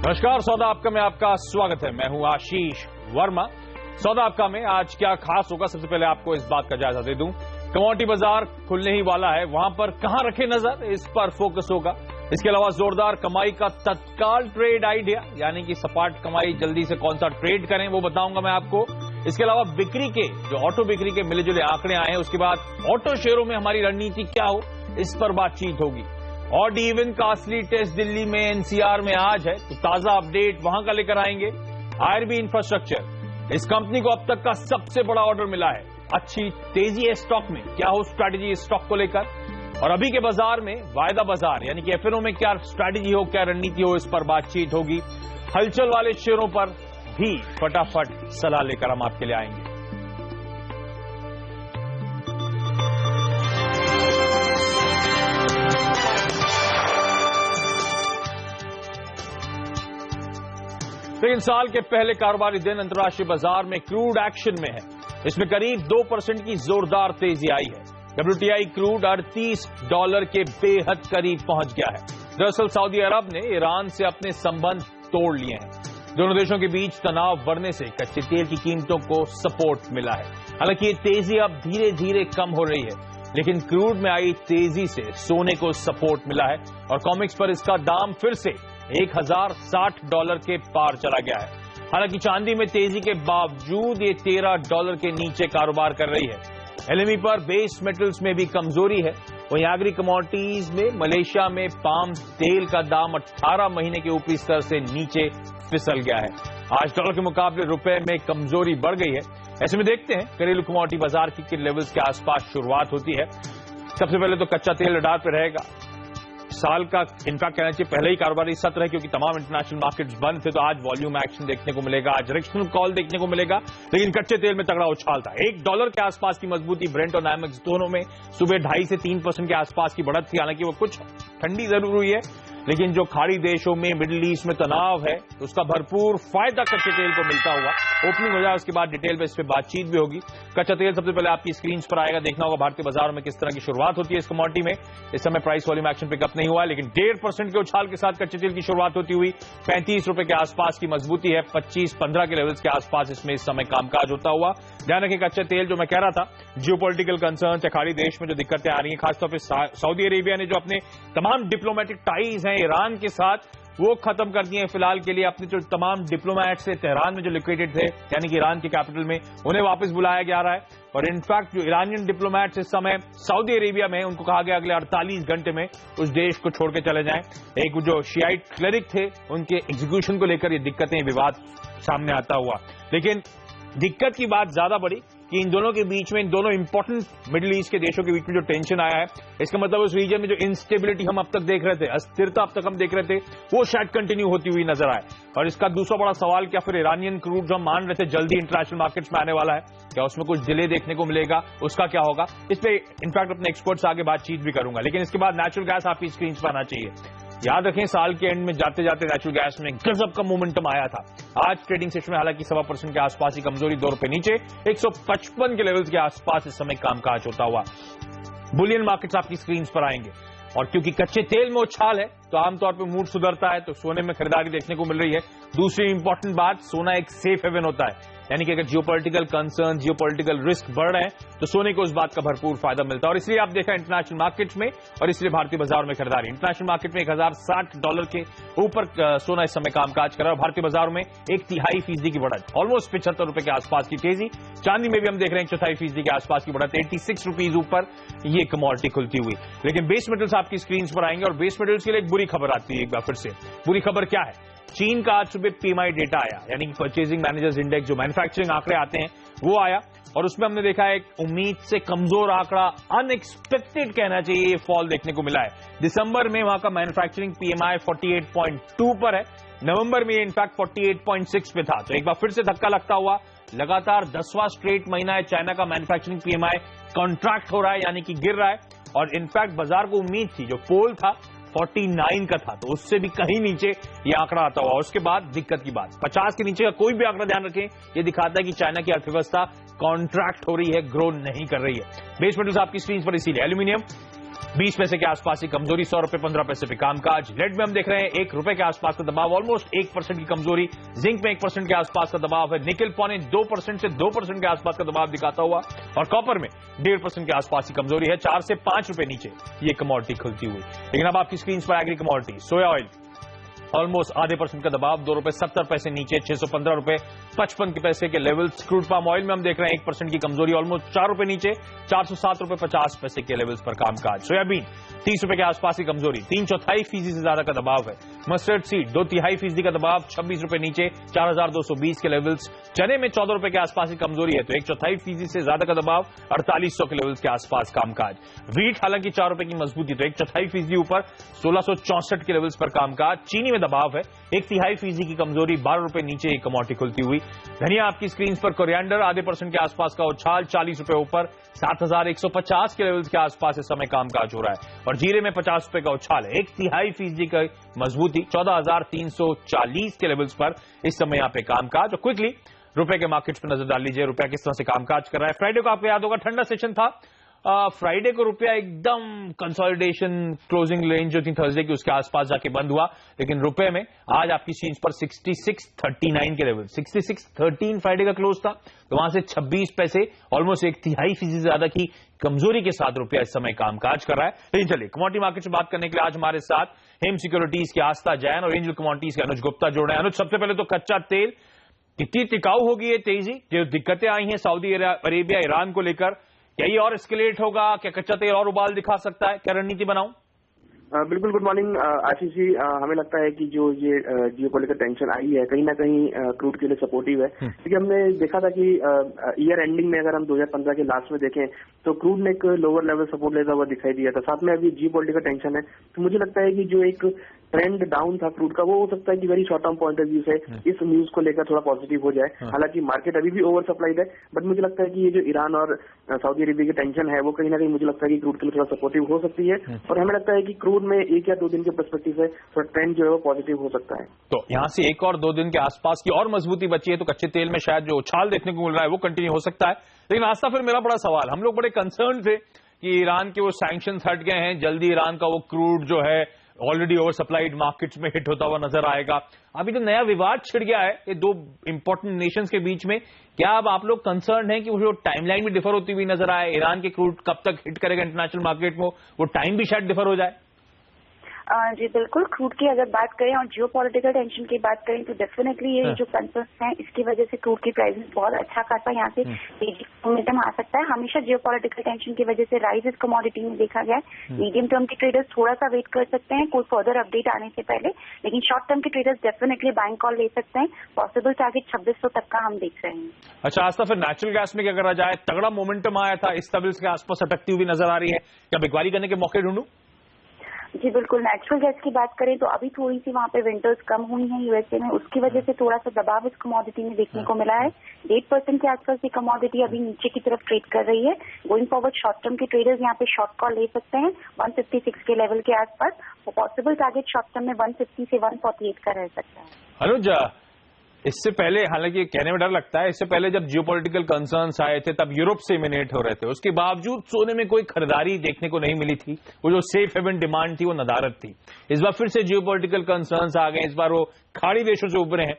नमस्कार, सौदा आपका में आपका स्वागत है। मैं हूं आशीष वर्मा। सौदा आपका में आज क्या खास होगा, सबसे पहले आपको इस बात का जायजा दे दूं। कमोडिटी बाजार खुलने ही वाला है, वहां पर कहां रखे नजर, इस पर फोकस होगा। इसके अलावा जोरदार कमाई का तत्काल ट्रेड आइडिया, यानी कि सपाट कमाई जल्दी से कौन सा ट्रेड करें वो बताऊंगा मैं आपको। इसके अलावा बिक्री के जो ऑटो बिक्री के मिले जुले आंकड़े आए हैं, उसके बाद ऑटो शेयरों में हमारी रणनीति क्या हो, इस पर बातचीत होगी। ऑड इवन का असली टेस्ट दिल्ली में एनसीआर में आज है, तो ताजा अपडेट वहां का लेकर आएंगे। आईआरबी इंफ्रास्ट्रक्चर, इस कंपनी को अब तक का सबसे बड़ा ऑर्डर मिला है। अच्छी तेजी है स्टॉक में, क्या हो स्ट्रैटेजी स्टॉक को लेकर। और अभी के बाजार में वायदा बाजार यानी कि एफएनओ में क्या स्ट्रैटेजी हो, क्या रणनीति हो, इस पर बातचीत होगी। हलचल वाले शेयरों पर भी फटाफट सलाह लेकर हम आपके लिए आएंगे। लेकिन साल के पहले कारोबारी दिन अंतर्राष्ट्रीय बाजार में क्रूड एक्शन में है। इसमें करीब 2% की जोरदार तेजी आई है। WTI क्रूड $38 के बेहद करीब पहुंच गया है। दरअसल सऊदी अरब ने ईरान से अपने संबंध तोड़ लिए हैं। दोनों देशों के बीच तनाव बढ़ने से कच्चे तेल की कीमतों को सपोर्ट मिला है। हालांकि ये तेजी अब धीरे धीरे कम हो रही है, लेकिन क्रूड में आई तेजी से सोने को सपोर्ट मिला है और कॉमिक्स पर इसका दाम फिर से $1060 के पार चला गया है। हालांकि चांदी में तेजी के बावजूद ये $13 के नीचे कारोबार कर रही है। एलएमई पर बेस मेटल्स में भी कमजोरी है। वहीं एग्री कमोडिटीज में मलेशिया में पाम तेल का दाम 18 महीने के ऊपरी स्तर से नीचे फिसल गया है। आज डॉलर के मुकाबले रुपए में कमजोरी बढ़ गई है। ऐसे में देखते हैं घरेलू कमोडिटी बाजार की किन लेवल्स के आसपास शुरुआत होती है। सबसे पहले तो कच्चा तेल रडार पर रहेगा। साल का इनफैक्ट कहना चाहिए पहले ही कारोबारी सत्र है, क्योंकि तमाम इंटरनेशनल मार्केट्स बंद थे, तो आज वॉल्यूम एक्शन देखने को मिलेगा, आज डायरेक्शनल कॉल देखने को मिलेगा। लेकिन कच्चे तेल में तगड़ा उछाल था। $1 के आसपास की मजबूती ब्रेंट और नाइमेक्स दोनों में सुबह 2.5 से 3% के आसपास की बढ़त थी। हालांकि वो कुछ ठंडी जरूर हुई है, लेकिन जो खाड़ी देशों में मिडिल ईस्ट में तनाव है, तो उसका भरपूर फायदा कच्चे तेल को मिलता हुआ ओपनिंग हो जाए। उसके बाद डिटेल में इस पर बातचीत भी होगी। कच्चा तेल सबसे पहले आपकी स्क्रीन पर आएगा। देखना होगा भारतीय बाजार में किस तरह की शुरुआत होती है इस कमोडिटी में। इस समय प्राइस वॉल्यूम एक्शन पिकअप नहीं हुआ है, लेकिन 1.5% के उछाल के साथ कच्चे तेल की शुरुआत होती हुई ₹35 के आसपास की मजबूती है। 25-15 के लेवल्स के आसपास इसमें इस समय कामकाज होता हुआ। ध्यान रखें, कच्चे तेल जो मैं कह रहा था, जियोपॉलिटिकल कंसर्न या खाड़ी देश में जो दिक्कतें आ रही हैं, खासतौर पर सऊदी अरेबिया ने जो अपने तमाम डिप्लोमेटिक टाइज हैं ईरान के साथ, वो खत्म कर दिए हैं। फिलहाल के लिए अपने जो तमाम डिप्लोमेट्स थे तेहरान में जो लिक्विडेट थे, यानी कि ईरान के कैपिटल में, उन्हें वापस बुलाया जा रहा है। और इनफैक्ट जो ईरानियन डिप्लोमेट्स इस समय सऊदी अरेबिया में, उनको कहा गया अगले 48 घंटे में उस देश को छोड़ के चले जाएं। एक जो शियाइट क्लेरिक थे, उनके एग्जीक्यूशन को लेकर ये दिक्कतें, विवाद सामने आता हुआ। लेकिन दिक्कत की बात ज्यादा बड़ी कि इन दोनों के बीच में, इन दोनों इंपॉर्टेंट मिडिल ईस्ट के देशों के बीच में जो टेंशन आया है, इसका मतलब उस रीजन में जो इंस्टेबिलिटी हम अब तक देख रहे थे, अस्थिरता अब तक हम देख रहे थे, वो शायद कंटिन्यू होती हुई नजर आए। और इसका दूसरा बड़ा सवाल, क्या फिर ईरानियन क्रूड जो हम मान रहे थे जल्दी इंटरनेशनल मार्केट्स में आने वाला है, क्या उसमें कुछ डिले देखने को मिलेगा, उसका क्या होगा? इस पे इनफैक्ट अपने एक्सपर्ट से आगे बातचीत भी करूंगा। लेकिन इसके बाद नेचुरल गैस आपकी स्क्रीन पर आना चाहिए। याद रखें, साल के एंड में जाते जाते नेचुरल गैस में गजब का मोमेंटम आया था। आज ट्रेडिंग सेशन में हालांकि 1.25% के आसपास ही कमजोरी, ₹2 नीचे 155 के लेवल्स के आसपास इस समय कामकाज होता हुआ। बुलियन मार्केट्स आपकी स्क्रीन पर आएंगे। और क्योंकि कच्चे तेल में उछाल है, तो आमतौर पर मूड सुधरता है, तो सोने में खरीदारी देखने को मिल रही है। दूसरी इंपॉर्टेंट बात, सोना एक सेफ हेवन होता है, यानी कि अगर जियोपॉलिटिकल कंसर्न, जियोपॉलिटिकल रिस्क बढ़ रहे हैं, तो सोने को उस बात का भरपूर फायदा मिलता है। और इसलिए आप देखा इंटरनेशनल मार्केट में, और इसलिए भारतीय बाजार में खरीदारी। इंटरनेशनल मार्केट में $1060 के ऊपर सोना इस समय कामकाज कर रहा है। भारतीय बाजार में 1/3% की बढ़त, ऑलमोस्ट ₹75 के आसपास की तेजी। चांदी में भी हम देख रहे हैं 1/4% के आसपास की बढ़त, ₹86 ऊपर ये कमोडिटी खुलती हुई। लेकिन बेस मेटल्स आपकी स्क्रीन पर आएंगे, और बेस मेटल्स के लिए एक बुरी खबर आती है एक बार फिर से। बुरी खबर क्या है? चीन का आज सुबह पीएमआई डेटा आया, यानी कि परचेजिंग मैनेजर्स इंडेक्स, जो मैन्युफैक्चरिंग आंकड़े आते हैं, वो आया। और उसमें हमने देखा एक उम्मीद से कमजोर आंकड़ा, अनएक्सपेक्टेड कहना चाहिए, ये फॉल देखने को मिला है। दिसंबर में वहां का मैन्युफैक्चरिंग पीएमआई 48.2 पर है, नवंबर में इनफैक्ट 48.6 पे था। तो एक बार फिर से धक्का लगता हुआ, लगातार 10वां स्ट्रेट महीना है चाइना का मैन्युफैक्चरिंग पीएमआई कॉन्ट्रैक्ट हो रहा है, यानी कि गिर रहा है। और इनफैक्ट बाजार को उम्मीद थी, जो पोल था 49 का था, तो उससे भी कहीं नीचे ये आंकड़ा आता हुआ। उसके बाद दिक्कत की बात, 50 के नीचे का कोई भी आंकड़ा ध्यान रखें, ये दिखाता है कि चाइना की अर्थव्यवस्था कॉन्ट्रैक्ट हो रही है, ग्रो नहीं कर रही है। बेस मेटल्स आपकी स्क्रीन पर इसीलिए एल्यूमिनियम 20 पैसे के आसपास की कमजोरी, 100 रुपए 15 पैसे पे कामकाज। लेड में हम देख रहे हैं 1 रुपए के आसपास का दबाव, ऑलमोस्ट 1% की कमजोरी। जिंक में 1% के आसपास का दबाव है। निकल 1.25% से 2% के आसपास का दबाव दिखाता हुआ, और कॉपर में 1.5% के आसपास की कमजोरी है। 4 से 5 रुपए नीचे ये कमोडिटी खुलती हुई। लेकिन अब आपकी स्क्रीन पर एग्री कमोडिटी, सोया ऑयल ऑलमोस्ट आधे % का दबाव, 2 रुपए 70 पैसे नीचे, 615 रुपए 55 पैसे के लेवल्स। क्रूड पाम ऑयल में हम देख रहे हैं 1% की कमजोरी, ऑलमोस्ट 4 रुपए नीचे, 407 रुपए 50 पैसे के लेवल्स पर कामकाज। सोयाबीन 30 रुपए के आसपास की कमजोरी, 3/4% से ज्यादा का दबाव है। मस्टर्ड सीड 2/3% का दबाव, 26 रुपए नीचे, 4220 के लेवल्स। चने में 14 रुपए के आसपास की कमजोरी है, तो 1/4% से ज्यादा का दबाव, 4800 के लेवल्स के आसपास कामकाज। वीट हालांकि 4 रुपए की मजबूती, तो 1/4% ऊपर, 1664 के लेवल्स पर कामकाज। चीनी में दबाव है, 1/3% की कमजोरी, 12 रुपए नीचे एक कमोडिटी खुलती हुई। धनिया आपकी स्क्रीन पर, कोरिएंडर आधे % के आसपास का उछाल, 40 रुपए ऊपर, 7150 के लेवल्स के आसपास इस समय कामकाज हो रहा है। और जीरे में 50 रुपए का उछाल है, 1/3% की मजबूती, 14340 के लेवल्स पर इस समय यहां पे कामकाज। और क्विकली रुपए के मार्केट्स पर नजर डाल लीजिए, रुपया किस तरह से कामकाज कर रहा है। फ्राइडे को आपको याद होगा ठंडा सेशन था, फ्राइडे को रुपया एकदम कंसोलिडेशन क्लोजिंग रेंज जो थी थर्सडे की उसके आसपास जाके बंद हुआ, लेकिन रुपए में आज आपकी सीन्स पर 6639 के लेवल, 6613 फ्राइडे का क्लोज था, तो वहां से 26 पैसे, ऑलमोस्ट 1/3% से ज्यादा की कमजोरी के साथ रुपया इस समय कामकाज कर रहा है। लेकिन चलिए कमोडिटी मार्केट से बात करने के लिए आज हमारे साथ हेम सिक्योरिटीज के आस्था जैन और एंजल कमोडिटीज के अनुज गुप्ता जोड़ रहे हैं। अनुज, सबसे पहले तो कच्चा तेल कितनी टिकाऊ होगी ये तेजी, जो दिक्कतें आई हैं सऊदी अरेबिया ईरान को लेकर, क्या ये और एस्केलेट होगा? क्या कच्चा तेल और उबाल दिखा सकता है? क्या रणनीति बनाऊं? बिल्कुल, गुड मॉर्निंग आशीष जी। हमें लगता है कि जो ये जियोपॉलिटिकल टेंशन आई है कहीं ना कहीं क्रूड के लिए सपोर्टिव है, क्योंकि हमने देखा था कि ईयर एंडिंग में अगर हम 2015 के लास्ट में देखें तो क्रूड ने एक लोअर लेवल सपोर्ट लेता हुआ दिखाई दिया था। साथ में अभी जियोपॉलिटिकल टेंशन है, तो मुझे लगता है कि जो एक ट्रेंड डाउन था क्रूड का, वो हो सकता है कि very short term point of view से इस न्यूज को लेकर थोड़ा पॉजिटिव हो जाए। हालांकि मार्केट अभी भी ओवर सप्लाइड है, बट मुझे लगता है कि ये जो ईरान और सऊदी अरेबिया की टेंशन है वो कहीं ना कहीं मुझे लगता है कि क्रूड के लिए थोड़ा सपोर्टिव हो सकती है। और हमें लगता है कि क्रूड में 1 या 2 दिन के पर्सपेक्टिव से थोड़ा ट्रेंड जो है वो पॉजिटिव हो सकता है। तो यहां से 1 और 2 दिन के आसपास की और मजबूती बची है, तो कच्चे तेल में शायद जो उछाल देखने को मिल रहा है वो कंटिन्यू हो सकता है। लेकिन आस्था, फिर मेरा बड़ा सवाल, हम लोग बड़े कंसर्न थे कि ईरान के वो सैंक्शंस हट गए हैं, जल्दी ईरान का वो क्रूड जो है ऑलरेडी ओवर सप्लाइड मार्केट्स में हिट होता हुआ नजर आएगा। अभी तो नया विवाद छिड़ गया है ये 2 इंपॉर्टेंट नेशंस के बीच में, क्या अब आप लोग कंसर्न है कि वो जो टाइमलाइन भी डिफर होती हुई नजर आए, ईरान के क्रूड कब तक हिट करेगा इंटरनेशनल मार्केट में, वो टाइम भी शायद डिफर हो जाए? जी बिल्कुल, क्रूड की अगर बात करें और जियोपॉलिटिकल टेंशन की बात करें तो डेफिनेटली ये जो कंसर्न्स हैं इसकी वजह से क्रूड की प्राइसेस बहुत अच्छा खासा यहाँ से मोमेंटम आ सकता है। हमेशा जियोपॉलिटिकल टेंशन की वजह से राइज इस कमोडिटी में देखा गया है। मीडियम टर्म के ट्रेडर्स थोड़ा सा वेट कर सकते हैं कोई फर्दर अपडेट आने से पहले, लेकिन शॉर्ट टर्म के ट्रेडर्स डेफिनेटली बाइंग कॉल ले सकते हैं। पॉसिबल टारगेट 2600 तक का हम देख रहे हैं। अच्छा आस्था, फिर नेचुरल गैस में क्या करा जाए? तगड़ा मोमेंटम आया था, इस लेवल्स के आसपास अटकती हुई नजर आ रही है, क्या बिकवारी करने के मौके ढूंढूं? जी बिल्कुल, नेचुरल गैस की बात करें तो अभी थोड़ी सी वहाँ पे विंटर्स कम हुई हैं यूएसए में, उसकी वजह से थोड़ा सा दबाव इस कमोडिटी में देखने को मिला है। 8% के आसपास ये कमोडिटी अभी नीचे की तरफ ट्रेड कर रही है। गोइंग फॉरवर्ड शॉर्ट टर्म के ट्रेडर्स यहाँ पे शॉर्ट कॉल ले सकते हैं 156 के लेवल के आसपास। वो पॉसिबल टारगेट शॉर्ट टर्म में 150 से 148 का रह सकता है। अनुज, इससे पहले, हालांकि कहने में डर लगता है, इससे पहले जब जियोपॉलिटिकल कंसर्न्स आए थे तब यूरोप से इमिनेट हो रहे थे, उसके बावजूद सोने में कोई खरीदारी देखने को नहीं मिली थी। वो जो सेफ हेवन डिमांड थी वो नदारत थी। इस बार फिर से जियोपॉलिटिकल कंसर्न्स आ गए, इस बार वो खाड़ी देशों से उभरे हैं।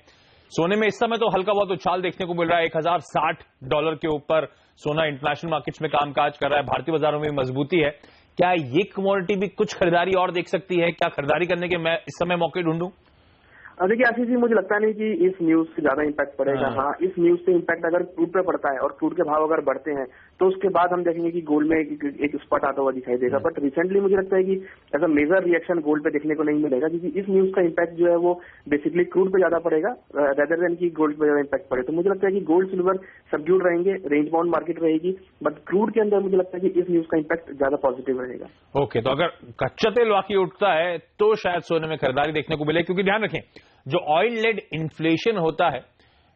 सोने में इस समय तो हल्का बहुत उछाल देखने को मिल रहा है, $1060 के ऊपर सोना इंटरनेशनल मार्केट्स में कामकाज कर रहा है, भारतीय बाजारों में मजबूती है। क्या ये कमोडिटी भी कुछ खरीदारी और देख सकती है? क्या खरीदारी करने के मैं इस समय मौके ढूंढूं? देखिए आशीष जी, मुझे लगता नहीं कि इस न्यूज से ज्यादा इम्पैक्ट पड़ेगा। हाँ, इस न्यूज से इम्पैक्ट अगर क्रूड पे पड़ता है और क्रूड के भाव अगर बढ़ते हैं तो उसके बाद हम देखेंगे कि गोल्ड में एक स्पॉट आता हुआ दिखाई देगा। बट रिसेंटली मुझे लगता है कि ऐसा मेजर रिएक्शन गोल्ड पे देखने को नहीं मिलेगा, क्योंकि इस न्यूज का इम्पैक्ट जो है वो बेसिकली क्रूड पे ज्यादा पड़ेगा रेदर देन की गोल्ड पे ज्यादा इम्पैक्ट पड़े। तो मुझे लगता है कि गोल्ड सिल्वर सबड्यूड रहेंगे, रेंज बाउंड मार्केट रहेगी, बट क्रूड के अंदर मुझे लगता है कि इस न्यूज का इम्पैक्ट ज्यादा पॉजिटिव रहेगा। ओके, तो अगर कच्चा तेल वाकई उठता है तो शायद सोने में खरीदारी देखने को मिले, क्योंकि ध्यान रखें जो ऑयल लेड इन्फ्लेशन होता है,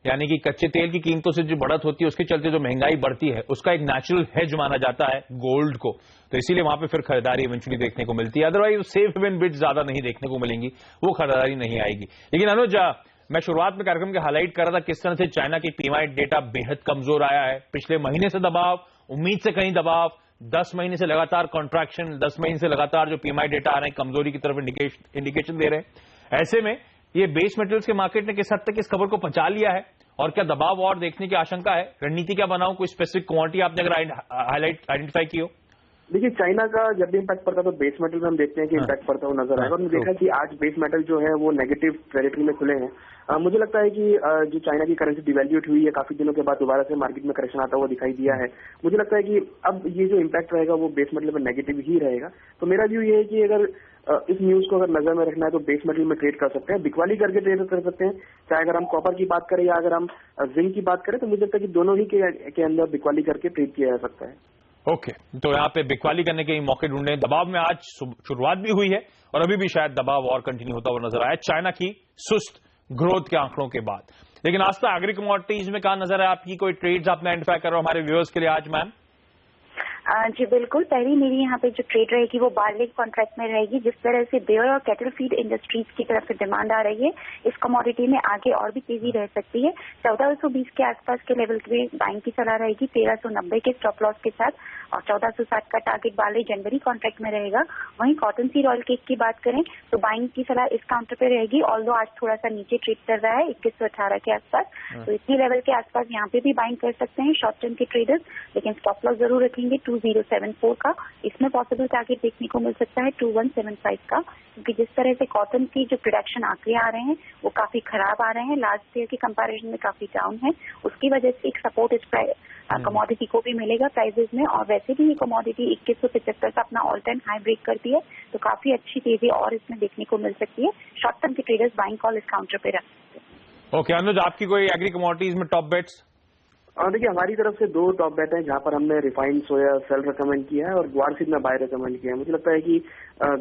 यानी कि कच्चे तेल की कीमतों से जो बढ़त होती है उसके चलते जो महंगाई बढ़ती है, उसका एक नेचुरल हेज माना जाता है गोल्ड को, तो इसीलिए वहां पे फिर खरीदारी इवेंचुअली देखने को मिलती है। अदरवाइज सेफ हेवन बिड्स ज्यादा नहीं देखने को मिलेंगी, वो खरीदारी नहीं आएगी। लेकिन अनुज, मैं शुरुआत में कार्यक्रम के हाईलाइट कर रहा था किस तरह से चाइना की पीएमआई डेटा बेहद कमजोर आया है। पिछले महीने से दबाव, उम्मीद से कहीं दबाव, 10 महीने से लगातार कॉन्ट्रैक्शन, 10 महीने से लगातार जो पीएमआई डेटा आ रहे हैं कमजोरी की तरफ इंडिकेशन दे रहे हैं। ऐसे में ये बेस मेटल्स के मार्केट ने किस हद तक इस खबर को पचा लिया है और क्या दबाव और देखने की आशंका है? रणनीति क्या बनाऊं? कोई स्पेसिफिक क्वांटिटी आपने अगर आइडेंटिफाई की हो? देखिए, चाइना का जब भी इम्पैक्ट पड़ता है तो बेस मेटल में हम देखते हैं कि इम्पैक्ट पड़ता हुआ नजर आएगा। और हमने देखा कि आज बेस मेटल जो है वो नेगेटिव टेरिटरी में खुले हैं। मुझे लगता है कि जो चाइना की करेंसी डिवैल्यूट हुई है, काफी दिनों के बाद दोबारा से मार्केट में करेक्शन आता हुआ दिखाई दिया है। मुझे लगता है कि अब ये जो इम्पैक्ट रहेगा वो बेस मेटल में नेगेटिव ही रहेगा। तो मेरा व्यू ये है कि अगर इस न्यूज को अगर नजर में रखना है तो बेस मेटल में ट्रेड कर सकते हैं, बिकवाली करके ट्रेड कर सकते हैं। चाहे अगर हम कॉपर की बात करें या अगर हम जिंक की बात करें, तो मुझे लगता है कि दोनों ही के अंदर बिकवाली करके ट्रेड किया जा सकता है। ओके, तो यहाँ पे बिकवाली करने के मौके ढूंढे। दबाव में आज शुरुआत भी हुई है और अभी भी शायद दबाव और कंटिन्यू होता हुआ नजर आया चाइना की सुस्त ग्रोथ के आंकड़ों के बाद। लेकिन आज तक एग्री कमोडिटीज में कहा नजर है आपकी? कोई ट्रेड्स आपने आइडेंटिफाई कर रहे हो हमारे व्यूअर्स के लिए आज मैम? जी बिल्कुल, पहली मेरी यहाँ पे जो ट्रेड रहेगी वो बार्ले कॉन्ट्रैक्ट में रहेगी। जिस तरह से बेयर और कैटल फीड इंडस्ट्रीज की तरफ से डिमांड आ रही है, इस कमोडिटी में आगे और भी तेजी रह सकती है। 1420 के आसपास के लेवल पे बाइंग की सलाह रहेगी 1390 के स्टॉप लॉस के साथ, और 1460 का टारगेट बार्ले जनवरी कॉन्ट्रैक्ट में रहेगा। वहीं कॉटन सीड ऑयल केक की बात करें तो बाइंग की सलाह इस काउंटर पे रहेगी, ऑल्दो आज थोड़ा सा नीचे ट्रेड कर रहा है 2118 के आसपास। तो इसी लेवल के आसपास यहाँ पे भी बाइंग कर सकते हैं शॉर्ट टर्म के ट्रेडर्स, लेकिन स्टॉप लॉस जरूर रखेंगे 2074 का। इसमें पॉसिबल टारगेट देखने को मिल सकता है 2175 का, क्योंकि जिस तरह से कॉटन की जो प्रोडक्शन आंकड़े आ रहे हैं वो काफी खराब आ रहे हैं, लास्ट ईयर के कंपैरिजन में काफी डाउन है। उसकी वजह से एक सपोर्ट इस कमोडिटी को भी मिलेगा प्राइसेस में। और वैसे भी ये कमोडिटी 2175 का अपना ऑल टाइम हाई ब्रेक करती है, तो काफी अच्छी तेजी और इसमें देखने को मिल सकती है। शॉर्ट टर्म के ट्रेडर्स बाइंग कॉल इस काउंटर पे रख सकते हैं। ओके अनुज, आपकी कोई एग्री कमोडिटीज में टॉप बेट्स? देखिए, हमारी तरफ से 2 टॉप बेट हैं जहां पर हमने रिफाइंड सोया सेल रिकमेंड किया है और ग्वार सीड में बाय रिकमेंड किया है। मुझे लगता है कि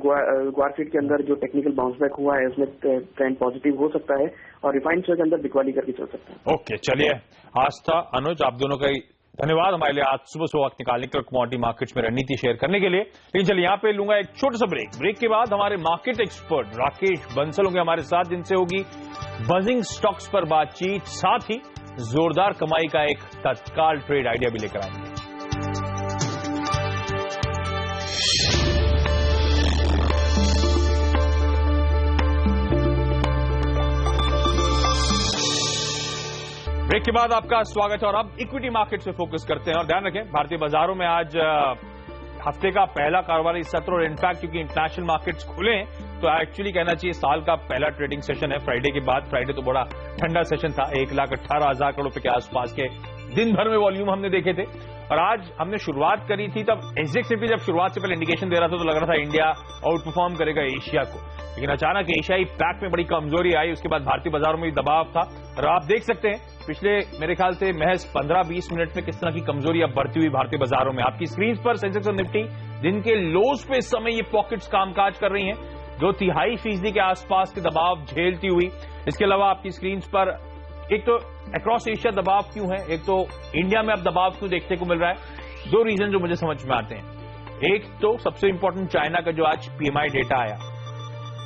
ग्वार सीड के अंदर जो टेक्निकल बाउंस बैक हुआ है उसमें ट्रेंड पॉजिटिव हो सकता है और रिफाइंड सोया के अंदर बिकवाली करके चल सकता है। ओके, चलिए आस्था अनुज, आप दोनों का धन्यवाद हमारे लिए आज सुबह वक्त निकालने के कमोडिटी मार्केट्स में रणनीति शेयर करने के लिए। लेकिन चलिए यहाँ पे लूंगा एक छोटा सा ब्रेक के बाद हमारे मार्केट एक्सपर्ट राकेश बंसल होंगे हमारे साथ, जिनसे होगी बजिंग स्टॉक्स पर बातचीत, साथ ही जोरदार कमाई का एक तत्काल ट्रेड आइडिया भी लेकर आएंगे। ब्रेक के बाद आपका स्वागत है और अब इक्विटी मार्केट पे फोकस करते हैं। और ध्यान रखें, भारतीय बाजारों में आज हफ्ते का पहला कारोबारी सत्र और इनफैक्ट क्योंकि इंटरनेशनल मार्केट्स खुले हैं तो एक्चुअली कहना चाहिए साल का पहला ट्रेडिंग सेशन है फ्राइडे के बाद। फ्राइडे तो बड़ा ठंडा सेशन था, 1,18,000 करोड़ रुपए के आसपास के दिन भर में वॉल्यूम हमने देखे थे। और आज हमने शुरुआत करी थी तब एग्जैक्ट निफ्टी जब शुरुआत से पहले इंडिकेशन दे रहा था तो लग रहा था इंडिया आउट परफॉर्म करेगा एशिया को, लेकिन अचानक एशियाई पैक में बड़ी कमजोरी आई। उसके बाद भारतीय बाजारों में दबाव था और आप देख सकते हैं पिछले मेरे ख्याल से महज 15-20 मिनट में किस तरह की कमजोरी अब बढ़ती हुई भारतीय बाजारों में। आपकी स्क्रीन पर सेंसेक्स और निफ्टी दिन के लोज पे इस समय ये पॉकेट्स कामकाज कर रही हैं, 2/3% के आसपास के दबाव झेलती हुई। इसके अलावा आपकी स्क्रीन पर एक तो अक्रॉस एशिया दबाव क्यों है, एक तो इंडिया में अब दबाव क्यों देखने को मिल रहा है। 2 रीजन जो मुझे समझ में आते हैं। एक तो सबसे इंपॉर्टेंट चाइना का जो आज पीएमआई डेटा आया,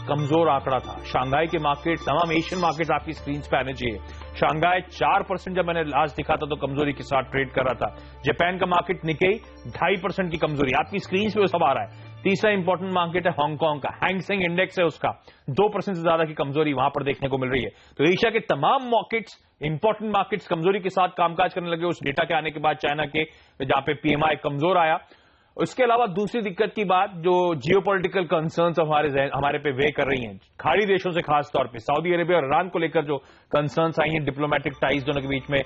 कमजोर आंकड़ा था। शांघाई के मार्केट, तमाम एशियन मार्केट आपकी स्क्रीन पे आने चाहिए। शांघाई 4% जब मैंने लास्ट दिखा था तो कमजोरी के साथ ट्रेड कर रहा था। जापान का मार्केट निकेई 2.5% की कमजोरी, आपकी स्क्रीन पे वो सब आ रहा है। तीसरा इंपॉर्टेंट मार्केट है हांगकांग का, हैंग सेंग इंडेक्स है उसका, 2% से ज्यादा की कमजोरी वहां पर देखने को मिल रही है। तो एशिया के तमाम मार्केट्स, इंपॉर्टेंट मार्केट्स कमजोरी के साथ कामकाज करने लगे उस डेटा के आने के बाद, चाइना के जहां पे पीएमआई कमजोर आया। उसके अलावा दूसरी दिक्कत की बात जो जियोपॉलिटिकल कंसर्न्स हमारे पे वे कर रही हैं, खाड़ी देशों से खास तौर पे सऊदी अरेबिया और ईरान को लेकर जो कंसर्न्स आई हैं, डिप्लोमेटिक टाइज दोनों के बीच में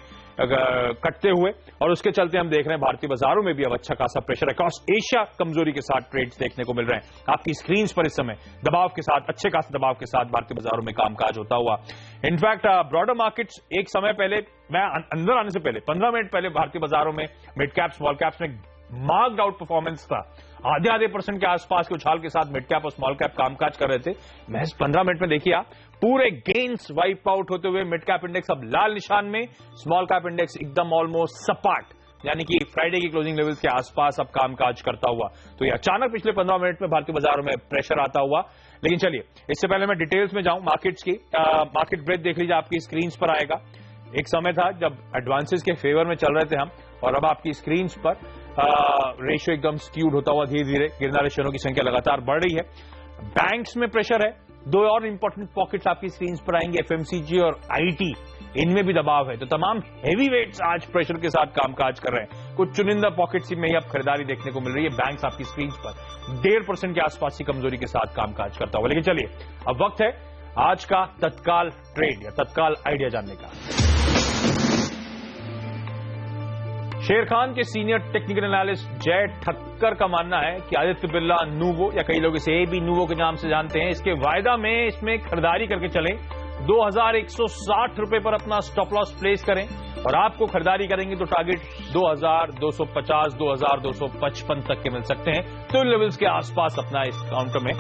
कटते हुए, और उसके चलते हम देख रहे हैं भारतीय बाजारों में भी अब अच्छा खासा प्रेशर अक्रॉस एशिया कमजोरी के साथ ट्रेड्स देखने को मिल रहे हैं। आपकी स्क्रीन पर इस समय दबाव के साथ, अच्छे खासे दबाव के साथ भारतीय बाजारों में कामकाज होता हुआ। इनफैक्ट ब्रॉडर मार्केट्स एक समय पहले, मैं अंदर आने से पहले 15 मिनट पहले भारतीय बाजारों में मिड कैप स्मॉल कैप्स में मार्क्ड आउट परफॉर्मेंस था। आधे % के आसपास के उछाल के साथ मिड कैप और स्मॉल कैप कामकाज कर रहे थे। महज 15 मिनट में देखिए आप, पूरे गेन्स वाइप आउट होते हुए मिड कैप इंडेक्स अब लाल निशान में, स्मॉल कैप इंडेक्स एकदम ऑलमोस्ट सपाट, यानी कि फ्राइडे की क्लोजिंग लेवल्स के आसपास अब कामकाज करता हुआ। तो ये अचानक पिछले 15 मिनट में भारतीय बाजारों में प्रेशर आता हुआ। लेकिन चलिए, इससे पहले मैं डिटेल्स में जाऊं मार्केट्स की, मार्केट ब्रेथ देख लीजिए, आपकी स्क्रीन पर आएगा। एक समय था जब एडवांसेस के फेवर में चल रहे थे हम, और अब आपकी स्क्रीन पर रेशियो एकदम स्क्यूड होता हुआ धीरे धीरे गिरने वाले शेयरों की संख्या लगातार बढ़ रही है। बैंक्स में प्रेशर है, दो और इंपॉर्टेंट पॉकेट्स आपकी स्क्रीन पर आएंगे, एफएमसीजी और आईटी, इनमें भी दबाव है। तो तमाम हेवी वेट्स आज प्रेशर के साथ कामकाज कर रहे हैं। कुछ चुनिंदा पॉकेट्स में ही अब खरीदारी देखने को मिल रही है। बैंक्स आपकी स्क्रीन पर 1.5% के आसपास की कमजोरी के साथ कामकाज करता हुआ। लेकिन चलिए अब वक्त है आज का तत्काल ट्रेड या तत्काल आइडिया जानने का। शेर खान के सीनियर टेक्निकल एनालिस्ट जय ठक्कर का मानना है कि आदित्य बिरला नूवो, या कई लोग इसे एबी नूवो के नाम से जानते हैं, इसके वायदा में इसमें खरीदारी करके चलें। 2160 रुपए पर अपना स्टॉप लॉस प्लेस करें और आपको खरीदारी करेंगे तो टारगेट 2250, 2255 तक के मिल सकते हैं। तो इन लेवल्स के आसपास अपना इस काउंटर में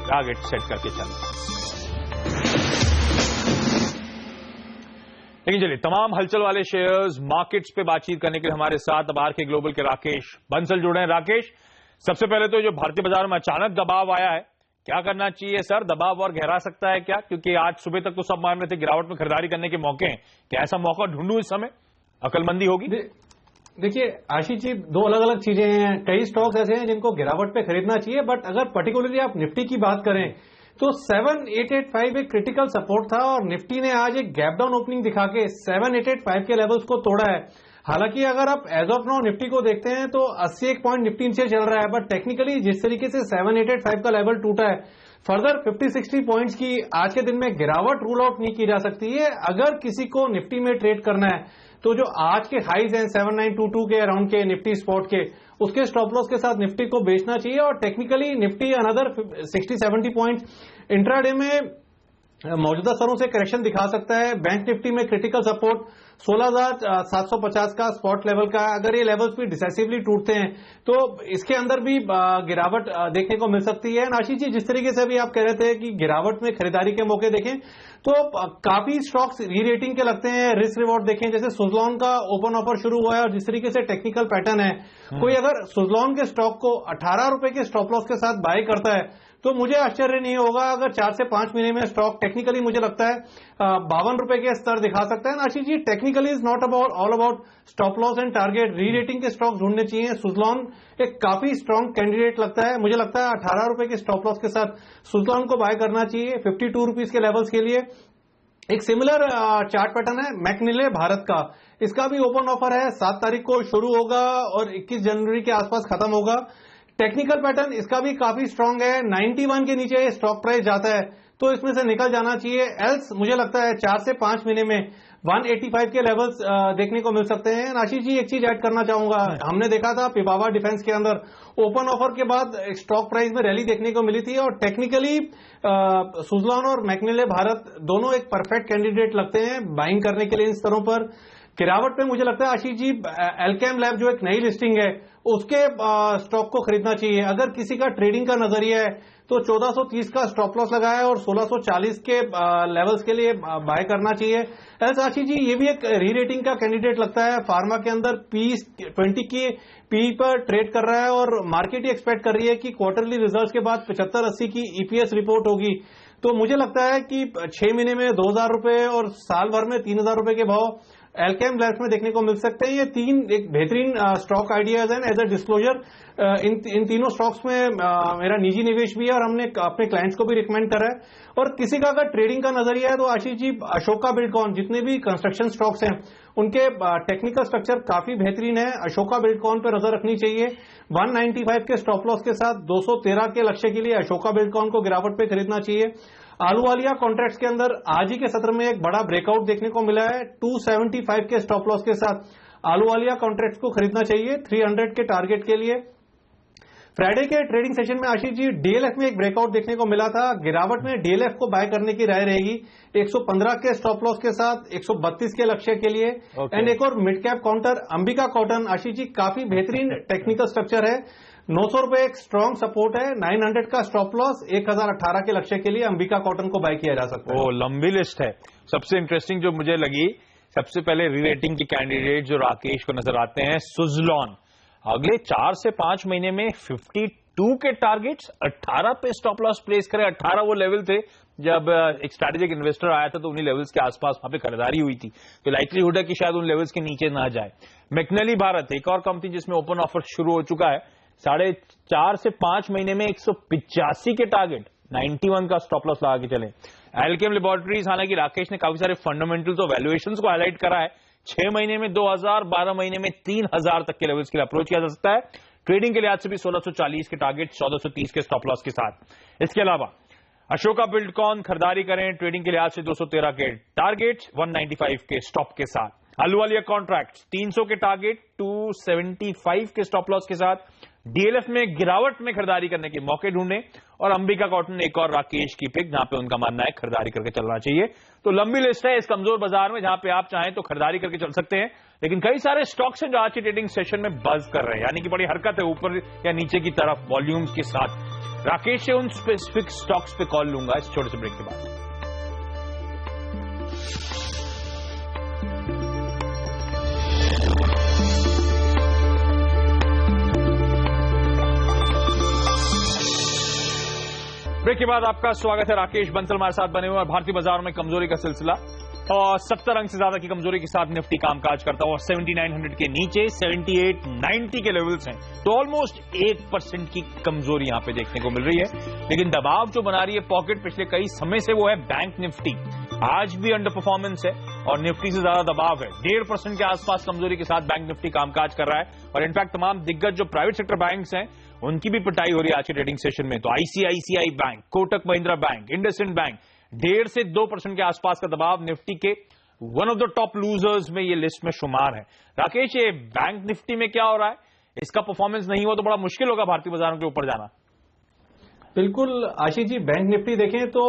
टारगेट सेट करके चलें। लेकिन चलिए तमाम हलचल वाले शेयर्स, मार्केट्स पे बातचीत करने के लिए हमारे साथ अब आरके ग्लोबल के राकेश बंसल जुड़े हैं। राकेश, सबसे पहले तो जो भारतीय बाजार में अचानक दबाव आया है, क्या करना चाहिए सर? दबाव और गहरा सकता है क्या? क्योंकि आज सुबह तक तो सब मान रहे थे गिरावट में खरीदारी करने के मौके हैं। क्या ऐसा मौका ढूंढूं इस समय? अकलमंदी होगी? देखिए आशीष जी, दो अलग अलग चीजें हैं। कई स्टॉक्स ऐसे हैं जिनको गिरावट पे खरीदना चाहिए, बट अगर पर्टिकुलरली आप निफ्टी की बात करें तो 7885 एक क्रिटिकल सपोर्ट था और निफ्टी ने आज एक गैप डाउन ओपनिंग दिखा के 7885 के लेवल्स को तोड़ा है। हालांकि अगर आप एज ऑफ नाउ निफ्टी को देखते हैं तो 81 पॉइंट निफ्टी नीचे चल रहा है, बट टेक्निकली जिस तरीके से 7885 का लेवल टूटा है, फर्दर 50-60 पॉइंट्स की आज के दिन में गिरावट रूल आउट नहीं की जा सकती है। अगर किसी को निफ्टी में ट्रेड करना है तो जो आज के हाइज हैं 7922 के अराउंड के निफ्टी स्पॉट के, उसके स्टॉप लॉस के साथ निफ्टी को बेचना चाहिए। और technically Nifty another 60-70 points intraday में मौजूदा स्तरों से करेक्शन दिखा सकता है। बैंक निफ्टी में क्रिटिकल सपोर्ट 16,750 का स्पॉट लेवल का, अगर ये लेवल्स भी डिसाइसिवली टूटते हैं तो इसके अंदर भी गिरावट देखने को मिल सकती है। आशीष जी, जिस तरीके से अभी आप कह रहे थे कि गिरावट में खरीदारी के मौके देखें तो काफी स्टॉक्स री रेटिंग के लगते हैं। रिस्क रिवॉर्ड देखें, जैसे सुजलॉन का ओपन ऑफर शुरू हुआ है और जिस तरीके से टेक्निकल पैटर्न है, कोई अगर सुजलॉन के स्टॉक को 18 रुपए के स्टॉप लॉस के साथ बाय करता है तो मुझे आश्चर्य नहीं होगा अगर 4 से 5 महीने में स्टॉक टेक्निकली मुझे लगता है 52 रुपए के स्तर दिखा सकता है। Ashish ji, technically is not about all about stop loss and target. Rerating के स्टॉक ढूंढने चाहिए। सुजलॉन एक काफी स्ट्रॉन्ग कैंडिडेट लगता है। मुझे लगता है 18 रुपए के स्टॉप लॉस के साथ सुजलॉन को बाय करना चाहिए 52 रुपीज के लेवल्स के लिए। एक सिमिलर चार्ट पैटर्न है मैकनिले भारत का, इसका भी ओपन ऑफर है, 7 तारीख को शुरू होगा और 21 जनवरी के आसपास खत्म होगा। टेक्निकल पैटर्न इसका भी काफी स्ट्रांग है। 91 के नीचे स्टॉक प्राइस जाता है तो इसमें से निकल जाना चाहिए। एल्स मुझे लगता है 4 से 5 महीने में 185 के लेवल्स देखने को मिल सकते हैं। आशीष जी, एक चीज ऐड करना चाहूंगा, हमने देखा था पिपावा डिफेंस के अंदर ओपन ऑफर के बाद स्टॉक प्राइस में रैली देखने को मिली थी और टेक्निकली सुजलॉन और मैकनिले भारत दोनों एक परफेक्ट कैंडिडेट लगते हैं बाइंग करने के लिए इन स्तरों पर। गिरावट पे मुझे लगता है आशीष जी एल्केम लैब जो एक नई लिस्टिंग है उसके स्टॉक को खरीदना चाहिए। अगर किसी का ट्रेडिंग का नजरिया है तो 1430 का स्टॉप लॉस लगाया और 1640 के लेवल्स के लिए बाय करना चाहिए। ऐसा आशीष जी, ये भी एक री रेटिंग का कैंडिडेट लगता है। फार्मा के अंदर P20 की पी पर ट्रेड कर रहा है और मार्केट ही एक्सपेक्ट कर रही है कि क्वार्टरली रिजल्ट्स के बाद 75-80 की ईपीएस रिपोर्ट होगी। तो मुझे लगता है कि 6 महीने में 2000 रुपए और साल भर में 3000 रुपए के भाव एल्केम लैब्स में देखने को मिल सकते हैं। ये 3 एक बेहतरीन स्टॉक आइडियाज हैं। एज अ डिस्क्लोजर इन तीनों स्टॉक्स में मेरा निजी निवेश भी है और हमने अपने क्लाइंट्स को भी रिकमेंड करा है। और किसी का अगर ट्रेडिंग का नजरिया है तो आशीष जी अशोका बिल्डकॉन, जितने भी कंस्ट्रक्शन स्टॉक्स हैं उनके टेक्निकल स्ट्रक्चर काफी बेहतरीन है। अशोका बिल्डकॉन पर नजर रखनी चाहिए। 195 के स्टॉप लॉस के साथ 213 के लक्ष्य के लिए अशोका बिल्डकॉन को गिरावट पे खरीदना चाहिए। आलूवालिया कॉन्ट्रैक्ट्स के अंदर आज ही के सत्र में एक बड़ा ब्रेकआउट देखने को मिला है। 275 के स्टॉप लॉस के साथ आलूवालिया कॉन्ट्रैक्ट्स को खरीदना चाहिए 300 के टारगेट के लिए। फ्राइडे के ट्रेडिंग सेशन में आशीष जी डीएलएफ में एक ब्रेकआउट देखने को मिला था। गिरावट में डीएलएफ को बाय करने की राय रहेगी 115 के स्टॉप लॉस के साथ 132 के लक्ष्य के लिए। एंड एक और mid cap counter Ambika Cotton, Ashish ji काफी बेहतरीन टेक्निकल स्ट्रक्चर है। 900 रुपए एक स्ट्रॉन्ग सपोर्ट है। 900 का स्टॉप लॉस, 1018 के लक्ष्य के लिए अंबिका कॉटन को बाय किया जा सकता है। लंबी लिस्ट है। सबसे इंटरेस्टिंग जो मुझे लगी, सबसे पहले री रेटिंग के कैंडिडेट जो राकेश को नजर आते हैं, सुजलॉन अगले 4 से 5 महीने में 52 2 के टारगेट्स, 18 पे स्टॉप लॉस प्लेस करें। 18 वो लेवल थे जब एक स्ट्रेटेजिक इन्वेस्टर आया था तो उन्हीं लेवल्स के आसपास वहां पे खरीदारी हुई थी, तो लाइकलीहुड है कि शायद उन लेवल्स के नीचे ना जाए। मैकनेली भारत एक और कंपनी जिसमें ओपन ऑफर शुरू हो चुका है, 4.5 से 5 महीने में 185 के टारगेट, 91 का स्टॉप लॉस लगा के चले। एल्केम लेबोरेटरीज, हालांकि राकेश ने काफी सारे फंडामेंटल्स और वैल्यूएशंस को हाईलाइट करा है, 6 महीने में 2000, 12 महीने में 3000 तक के लेवल्स के लिए अप्रोच किया जा सकता है। ट्रेडिंग के लिहाज से भी 1640 के टारगेट, 1430 के स्टॉप लॉस के साथ। इसके अलावा अशोका बिल्डकॉन खरीदारी करें, ट्रेडिंग के लिहाज से 213 के टारगेट, 195 के स्टॉप के साथ। अहलुवालिया कॉन्ट्रैक्ट 300 के टारगेट, 275 के स्टॉप लॉस के साथ। डीएलएफ में गिरावट में खरीदारी करने के मौके ढूंढे, और अंबिका कॉटन एक और राकेश की पिक जहां पे उनका मानना है खरीदारी करके चलना चाहिए। तो लंबी लिस्ट है इस कमजोर बाजार में, जहां पे आप चाहें तो खरीदारी करके चल सकते हैं, लेकिन कई सारे स्टॉक्स हैं जो आज की ट्रेडिंग सेशन में बज कर रहे हैं, यानी कि बड़ी हरकत है ऊपर या नीचे की तरफ वॉल्यूम्स के साथ। राकेश से उन स्पेसिफिक स्टॉक्स पे कॉल लूंगा इस छोटे से ब्रेक के बाद। ब्रेक के बाद आपका स्वागत है। राकेश बंसल हमारे साथ बने हुए हैं। भारतीय बाजारों में कमजोरी का सिलसिला, और 70 अंक से ज्यादा की कमजोरी के साथ निफ्टी कामकाज करता है, और 7900 के नीचे 78, 90 के लेवल्स हैं, तो ऑलमोस्ट 1% की कमजोरी यहां पे देखने को मिल रही है। लेकिन दबाव जो बना रही है पॉकेट पिछले कई समय से, वो है बैंक निफ्टी। आज भी अंडर परफॉर्मेंस है और निफ्टी से ज्यादा दबाव है। 1.5% के आसपास कमजोरी के साथ बैंक निफ्टी कामकाज कर रहा है, और इनफैक्ट तमाम दिग्गज जो प्राइवेट सेक्टर बैंक्स हैं उनकी भी पिटाई हो रही है आज के ट्रेडिंग सेशन में। तो ICICI bank, Kotak Mahindra bank, IndusInd bank 1.5 से 2% के आसपास का दबाव। निफ्टी के one of the top losers में ये लिस्ट में शुमार है। राकेश, ये बैंक निफ्टी में क्या हो रहा है? इसका परफॉर्मेंस नहीं हुआ तो बड़ा मुश्किल होगा भारतीय बाजारों के ऊपर जाना। बिल्कुल आशीष जी, बैंक निफ्टी देखें तो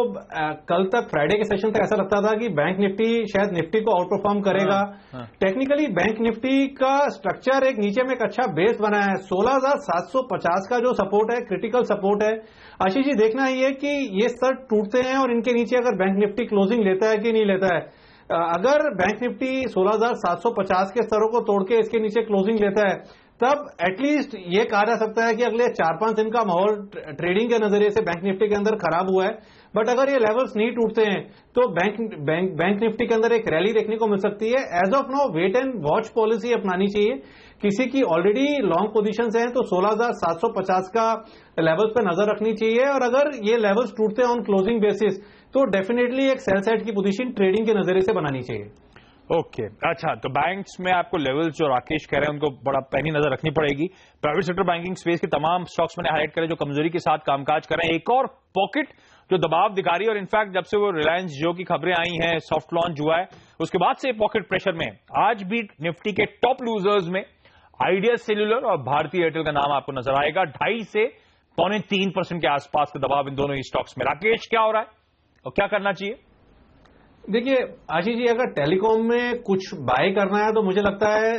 कल तक फ्राइडे के सेशन तक ऐसा लगता था कि बैंक निफ्टी शायद निफ्टी को आउट परफॉर्म करेगा। टेक्निकली बैंक निफ्टी का स्ट्रक्चर एक नीचे में एक अच्छा बेस बना है। 16,750 का जो सपोर्ट है, क्रिटिकल सपोर्ट है। आशीष जी, देखना ही है कि ये स्तर टूटते हैं और इनके नीचे अगर बैंक निफ्टी क्लोजिंग लेता है कि नहीं लेता है। अगर बैंक निफ्टी 16,750 के स्तरों को तोड़ के इसके नीचे क्लोजिंग लेता है, तब एटलीस्ट ये कहा जा सकता है कि अगले 4-5 दिन का माहौल ट्रेडिंग के नजरिए से बैंक निफ्टी के अंदर खराब हुआ है। बट अगर ये लेवल्स नहीं टूटते हैं तो बैंक निफ्टी के अंदर एक रैली देखने को मिल सकती है। As of now wait and watch policy अपनानी चाहिए। किसी की ऑलरेडी लॉन्ग पोजीशंस हैं तो 16,750 का लेवल्स पे नजर रखनी चाहिए, और अगर ये लेवल्स टूटते हैं ऑन क्लोजिंग बेसिस तो डेफिनेटली एक सेल साइड की पोजीशन ट्रेडिंग के नजरिए से बनानी चाहिए। ओके, अच्छा, तो बैंक्स में आपको लेवल्स जो राकेश कह रहे हैं उनको बड़ा पैनी नजर रखनी पड़ेगी। प्राइवेट सेक्टर बैंकिंग स्पेस के तमाम स्टॉक्स मैंने हाईलाइट करे जो कमजोरी के साथ कामकाज कर रहे हैं। एक और पॉकेट जो दबाव दिखा रही है, और इनफैक्ट जब से वो रिलायंस जियो की खबरें आई हैं, सॉफ्ट लॉन्च हुआ है, उसके बाद से पॉकेट प्रेशर में आज भी निफ्टी के टॉप लूजर्स में आइडिया सेल्यूलर और भारतीय एयरटेल का नाम आपको नजर आएगा। 2.5 से 2.25% के आसपास का दबाव इन दोनों ही स्टॉक्स में। राकेश, क्या हो रहा है और क्या करना चाहिए? देखिए आशीष जी, अगर टेलीकॉम में कुछ बाय करना है तो मुझे लगता है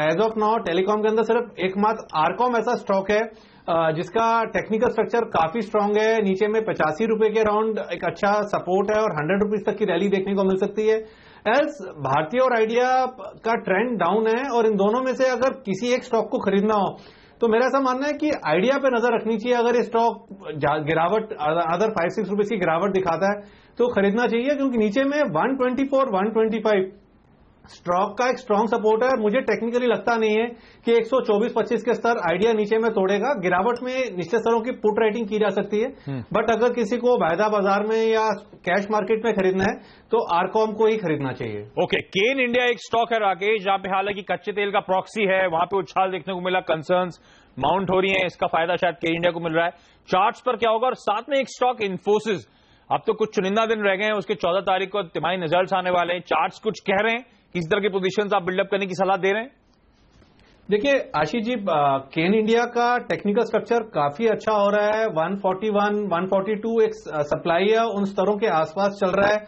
एज ऑफ नाउ टेलीकॉम के अंदर सिर्फ एकमात्र आरकॉम ऐसा स्टॉक है जिसका टेक्निकल स्ट्रक्चर काफी स्ट्रांग है। नीचे में 85 रुपए के अराउंड एक अच्छा सपोर्ट है और 100 रुपीज तक की रैली देखने को मिल सकती है। एल्स भारतीय और आइडिया का ट्रेंड डाउन है, और इन दोनों में से अगर किसी एक स्टॉक को खरीदना हो तो मेरा ऐसा मानना है कि आइडिया पे नजर रखनी चाहिए। अगर ये स्टॉक गिरावट अदर 5-6 रुपए की गिरावट दिखाता है तो खरीदना चाहिए, क्योंकि नीचे में 124, 125 स्टॉक का एक स्ट्रांग सपोर्ट है। और मुझे टेक्निकली लगता नहीं है कि 124-25 के स्तर आइडिया नीचे में तोड़ेगा। गिरावट में निचले स्तरों की पुट राइटिंग की जा सकती है, बट अगर किसी को वायदा बाजार में या कैश मार्केट में खरीदना है तो आरकॉम को ही खरीदना चाहिए। ओके, केन इंडिया एक स्टॉक है राकेश, जहां पे हालांकि कच्चे तेल का प्रॉक्सी है, वहां पे उछाल देखने को मिला, कंसर्न्स माउंट हो रही है, इसका फायदा शायद केन इंडिया को मिल रहा है। चार्ट्स पर क्या होगा? और साथ में एक स्टॉक इन्फोसिस, अब तो कुछ चुनिंदा दिन रह गए हैं, उसके 14 तारीख को तिमाही रिजल्ट्स आने वाले हैं। चार्ट्स कुछ कह रहे हैं, किस तरह की पोजीशंस आप बिल्डअप करने की सलाह दे रहे हैं? देखिए आशीष जी, केन इंडिया का टेक्निकल स्ट्रक्चर काफी अच्छा हो रहा है। 141, 142 एक सप्लाई है, उन स्तरों के आसपास चल रहा है।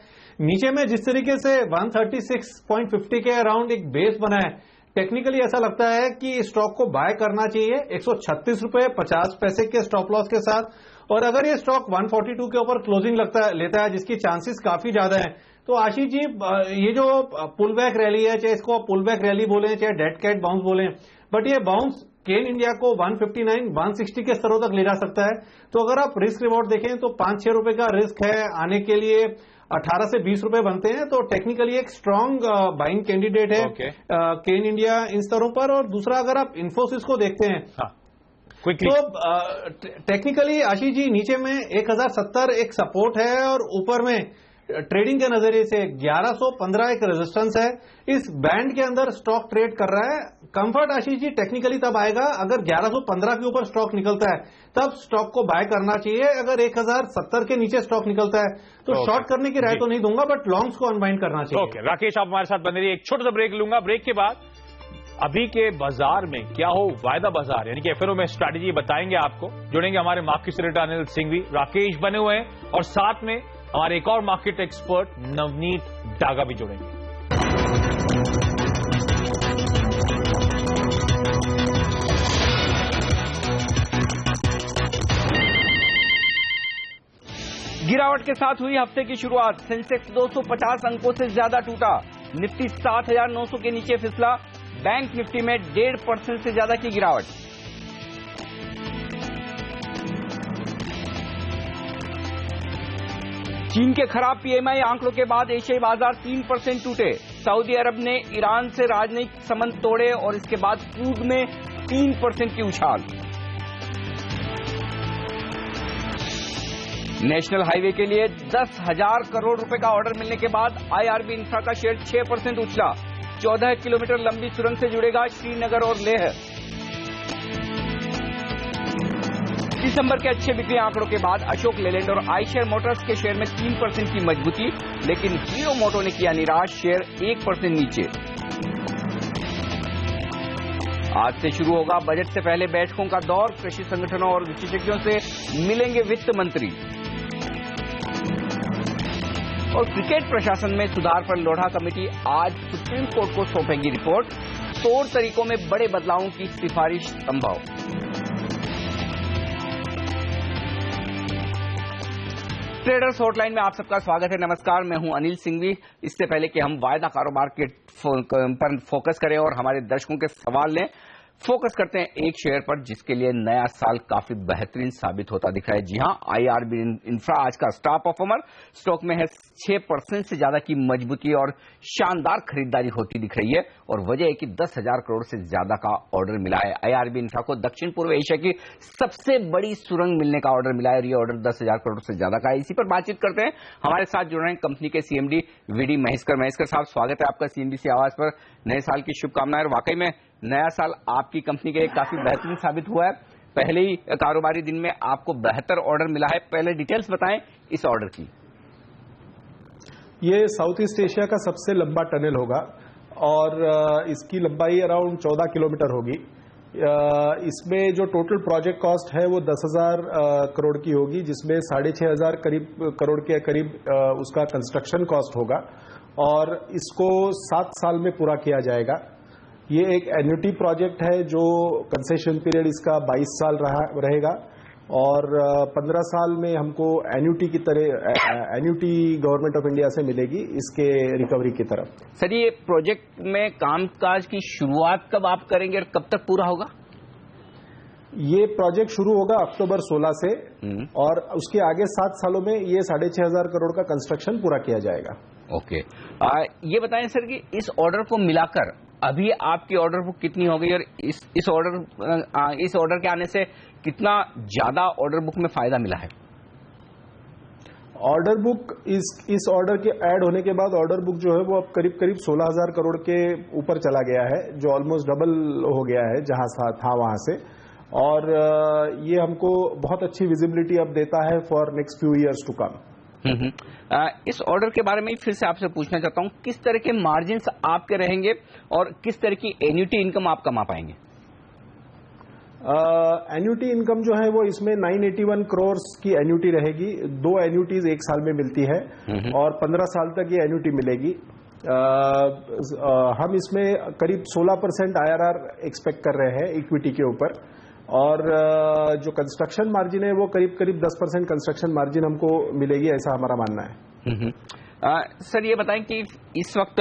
नीचे में जिस तरीके से 136.50 के अराउंड एक बेस बना है, टेक्निकली ऐसा लगता है कि स्टॉक को बाय करना चाहिए 136 रुपए 50 पैसे के स्टॉप लॉस के साथ। और अगर ये स्टॉक 142 के ऊपर क्लोजिंग लेता है, जिसकी चांसेस काफी ज्यादा है, तो आशीष जी ये जो पुल बैक रैली है, चाहे इसको पुल बैक रैली बोले चाहे डेड कैट बाउंस बोले, बट ये बाउंस केन इंडिया को 159, 160 के स्तरों तक ले जा सकता है। तो अगर आप रिस्क रिवॉर्ड देखें तो 5-6 रुपए का रिस्क है, आने के लिए 18 से 20 रुपए बनते हैं। तो टेक्निकली एक स्ट्रांग बाइंग कैंडिडेट है केन इंडिया इन स्तरों पर। और दूसरा, अगर आप इन्फोसिस को देखते हैं तो टेक्निकली आशीष जी नीचे में 1070 एक सपोर्ट है और ऊपर में ट्रेडिंग के नजरिए से 1115 एक रेजिस्टेंस है। इस बैंड के अंदर स्टॉक ट्रेड कर रहा है। कंफर्ट आशीष जी टेक्निकली तब आएगा अगर 1115 के ऊपर स्टॉक निकलता है, तब स्टॉक को बाय करना चाहिए। अगर 1070 के नीचे स्टॉक निकलता है तो शॉर्ट करने की राय तो नहीं दूंगा, बट लॉन्ग्स को अनवाइंड करना चाहिए। राकेश, आप हमारे साथ बने रहिए, एक छोटा सा ब्रेक लूंगा। ब्रेक के बाद अभी के बाजार में क्या हो, वायदा बाजार यानी कि एफएनओ में स्ट्रैटेजी बताएंगे आपको। जुड़ेंगे हमारे मार्केट सेक्रेटरी अनिल सिंघवी, राकेश बने हुए हैं, और साथ में हमारे एक और मार्केट एक्सपर्ट नवनीत डागा भी जुड़ेंगे। गिरावट के साथ हुई हफ्ते की शुरुआत। सेंसेक्स 250 अंकों से ज्यादा टूटा। निफ्टी 7,900 के नीचे फिसला। बैंक निफ्टी में 1.5% से ज्यादा की गिरावट। चीन के खराब पीएमआई आंकड़ों के बाद एशियाई बाजार 3% टूटे। सऊदी अरब ने ईरान से राजनयिक संबंध तोड़े और इसके बाद क्रूड में 3% की उछाल। नेशनल हाईवे के लिए 10,000 करोड़ रुपए का ऑर्डर मिलने के बाद आईआरबी इंफ्रा का शेयर 6% उछला। 14 किलोमीटर लंबी सुरंग से जुड़ेगा श्रीनगर और लेह। दिसंबर के अच्छे बिक्री आंकड़ों के बाद अशोक लेलैंड और आइशर मोटर्स के शेयर में 3% की मजबूती, लेकिन हीरो मोटो ने किया निराश, शेयर 1% नीचे। आज से शुरू होगा बजट से पहले बैठकों का दौर। कृषि संगठनों और विशेषज्ञों से मिलेंगे वित्त मंत्री। और क्रिकेट प्रशासन में सुधार पर लोढ़ा कमेटी आज सुप्रीम कोर्ट को सौंपेगी रिपोर्ट। तौर तरीकों में बड़े बदलावों की सिफारिश संभव। ट्रेडर्स हॉटलाइन में आप सबका स्वागत है। नमस्कार, मैं हूं अनिल सिंघवी। इससे पहले कि हम वायदा कारोबार के पर फोकस करें और हमारे दर्शकों के सवाल लें, फोकस करते हैं एक शेयर पर जिसके लिए नया साल काफी बेहतरीन साबित होता दिख रहा है। जी हां, आईआरबी इंफ्रा आज का स्टार परफॉर्मर। स्टॉक में है 6% से ज्यादा की मजबूती और शानदार खरीदारी होती दिख रही है। और वजह है कि 10,000 करोड़ से ज्यादा का ऑर्डर मिला है। आईआरबी इंफ्रा को दक्षिण पूर्व एशिया की सबसे बड़ी सुरंग मिलने का ऑर्डर मिला है और ये ऑर्डर 10,000 करोड़ से ज्यादा का है। इसी पर बातचीत करते हैं। हमारे साथ जुड़ रहे हैं कंपनी के सीएमडी वीडी महेश्कर। महेश्कर साहब, स्वागत है आपका सीएनबीसी आवाज पर। नए साल की शुभकामनाएं। वाकई में नया साल आपकी कंपनी के लिए काफी बेहतरीन साबित हुआ है। पहले ही कारोबारी दिन में आपको बेहतर ऑर्डर मिला है। पहले डिटेल्स बताएं इस ऑर्डर की। ये साउथ ईस्ट एशिया का सबसे लंबा टनल होगा और इसकी लंबाई अराउंड 14 किलोमीटर होगी। इसमें जो टोटल प्रोजेक्ट कॉस्ट है वो 10,000 करोड़ की होगी, जिसमें 6,500 करोड़ के करीब उसका कंस्ट्रक्शन कॉस्ट होगा और इसको 7 साल में पूरा किया जाएगा। ये एक एन्युटी प्रोजेक्ट है जो कंसेशन पीरियड इसका 22 साल रहेगा और 15 साल में हमको एन्युटी की तरह एन्युटी गवर्नमेंट ऑफ इंडिया से मिलेगी इसके रिकवरी की तरफ। सर, ये प्रोजेक्ट में कामकाज की शुरुआत कब आप करेंगे और कब तक पूरा होगा? ये प्रोजेक्ट शुरू होगा अक्टूबर 16 से और उसके आगे 7 सालों में ये 6,500 करोड़ का कंस्ट्रक्शन पूरा किया जाएगा। ओके, ये बताएं सर कि इस ऑर्डर को मिलाकर अभी आपकी ऑर्डर बुक कितनी हो गई और इस ऑर्डर के आने से कितना ज्यादा ऑर्डर बुक में फायदा मिला है? ऑर्डर बुक इस ऑर्डर के ऐड होने के बाद ऑर्डर बुक जो है वो अब करीब 16,000 करोड़ के ऊपर चला गया है, जो ऑलमोस्ट डबल हो गया है जहां था वहां से। और ये हमको बहुत अच्छी विजिबिलिटी अब देता है for next few years to come. इस ऑर्डर के बारे में फिर से आपसे पूछना चाहता हूं, किस तरह के मार्जिन्स आपके रहेंगे और किस तरह की एन्युटी इनकम आप कमा पाएंगे? एन्युटी इनकम जो है वो इसमें 981 करोड़ की एन्युटी रहेगी। 2 एन्युटीज एक साल में मिलती है और 15 साल तक ये एन्युटी मिलेगी। हम इसमें करीब 16% IRR एक्सपेक्ट कर रहे हैं इक्विटी के ऊपर और जो कंस्ट्रक्शन मार्जिन है वो करीब 10% कंस्ट्रक्शन मार्जिन हमको मिलेगी, ऐसा हमारा मानना है। सर, ये बताएं कि इस वक्त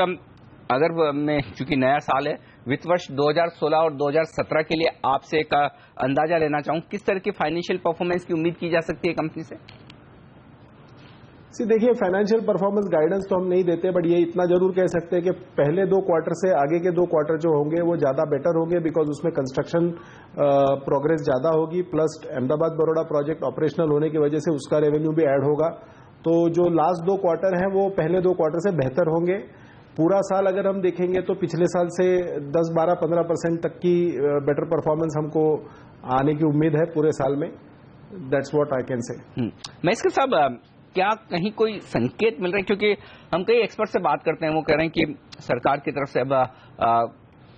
अगर मैं, चूंकि नया साल है, वित्त वर्ष 2016 और 2017 के लिए आपसे एक अंदाजा लेना चाहूं, किस तरह की फाइनेंशियल परफॉर्मेंस की उम्मीद की जा सकती है कंपनी से? देखिए, फाइनेंशियल परफॉर्मेंस गाइडेंस तो हम नहीं देते, बट ये इतना जरूर कह सकते हैं कि पहले 2 क्वार्टर से आगे के 2 क्वार्टर जो होंगे वो ज्यादा बेटर होंगे, बिकॉज उसमें कंस्ट्रक्शन प्रोग्रेस ज्यादा होगी, plus Ahmedabad Baroda project operational होने की वजह से उसका रेवेन्यू भी ऐड होगा। तो जो लास्ट 2 क्वार्टर हैं वो पहले 2 क्वार्टर से बेहतर होंगे। पूरा साल अगर हम देखेंगे तो पिछले साल से 10, 12, 15% तक की बेटर परफॉर्मेंस हमको आने की उम्मीद है पूरे साल में। That's what I can say. मैं इसके साथ क्या कहीं कोई संकेत मिल रहे हैं, क्योंकि हम कई एक्सपर्ट से बात करते हैं, वो कह रहे हैं कि सरकार की तरफ से अब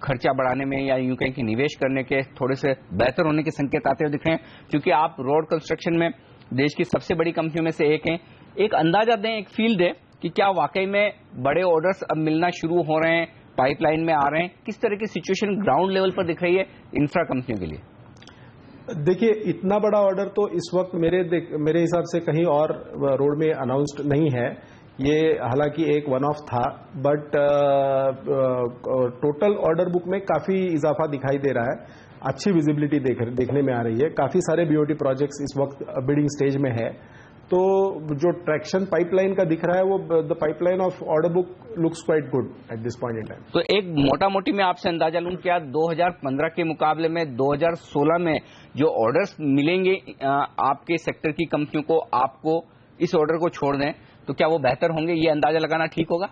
खर्चा बढ़ाने में या यूं कहें कि निवेश करने के थोड़े से बेहतर होने के संकेत आते हुए दिख रहे हैं, क्योंकि आप रोड कंस्ट्रक्शन में देश की सबसे बड़ी कंपनियों में से एक हैं। एक अंदाजा दें, एक फील दें कि क्या वाकई में बड़े ऑर्डर्स अब मिलना शुरू हो रहे हैं, पाइपलाइन में आ रहे हैं, किस तरह की सिचुएशन ग्राउंड लेवल पर दिख रही है इंफ्रा कंपनियों के लिए? देखिए, इतना बड़ा ऑर्डर तो इस वक्त मेरे हिसाब से कहीं और रोड में अनाउंस्ड नहीं है। ये हालांकि एक वन ऑफ था, बट टोटल ऑर्डर बुक में काफी इजाफा दिखाई दे रहा है। अच्छी विजिबिलिटी देखने में आ रही है। काफी सारे बीओटी प्रोजेक्ट्स इस वक्त बिडिंग स्टेज में है। तो जो ट्रैक्शन पाइपलाइन का दिख रहा है वो the pipeline of order book looks quite good at this point in time. तो एक मोटा मोटी मैं आपसे अंदाजा लूं, क्या 2015 के मुकाबले में 2016 में जो ऑर्डर्स मिलेंगे आपके सेक्टर की कंपनियों को, आपको इस ऑर्डर को छोड़ दें, तो क्या वो बेहतर होंगे? ये अंदाजा लगाना ठीक होगा?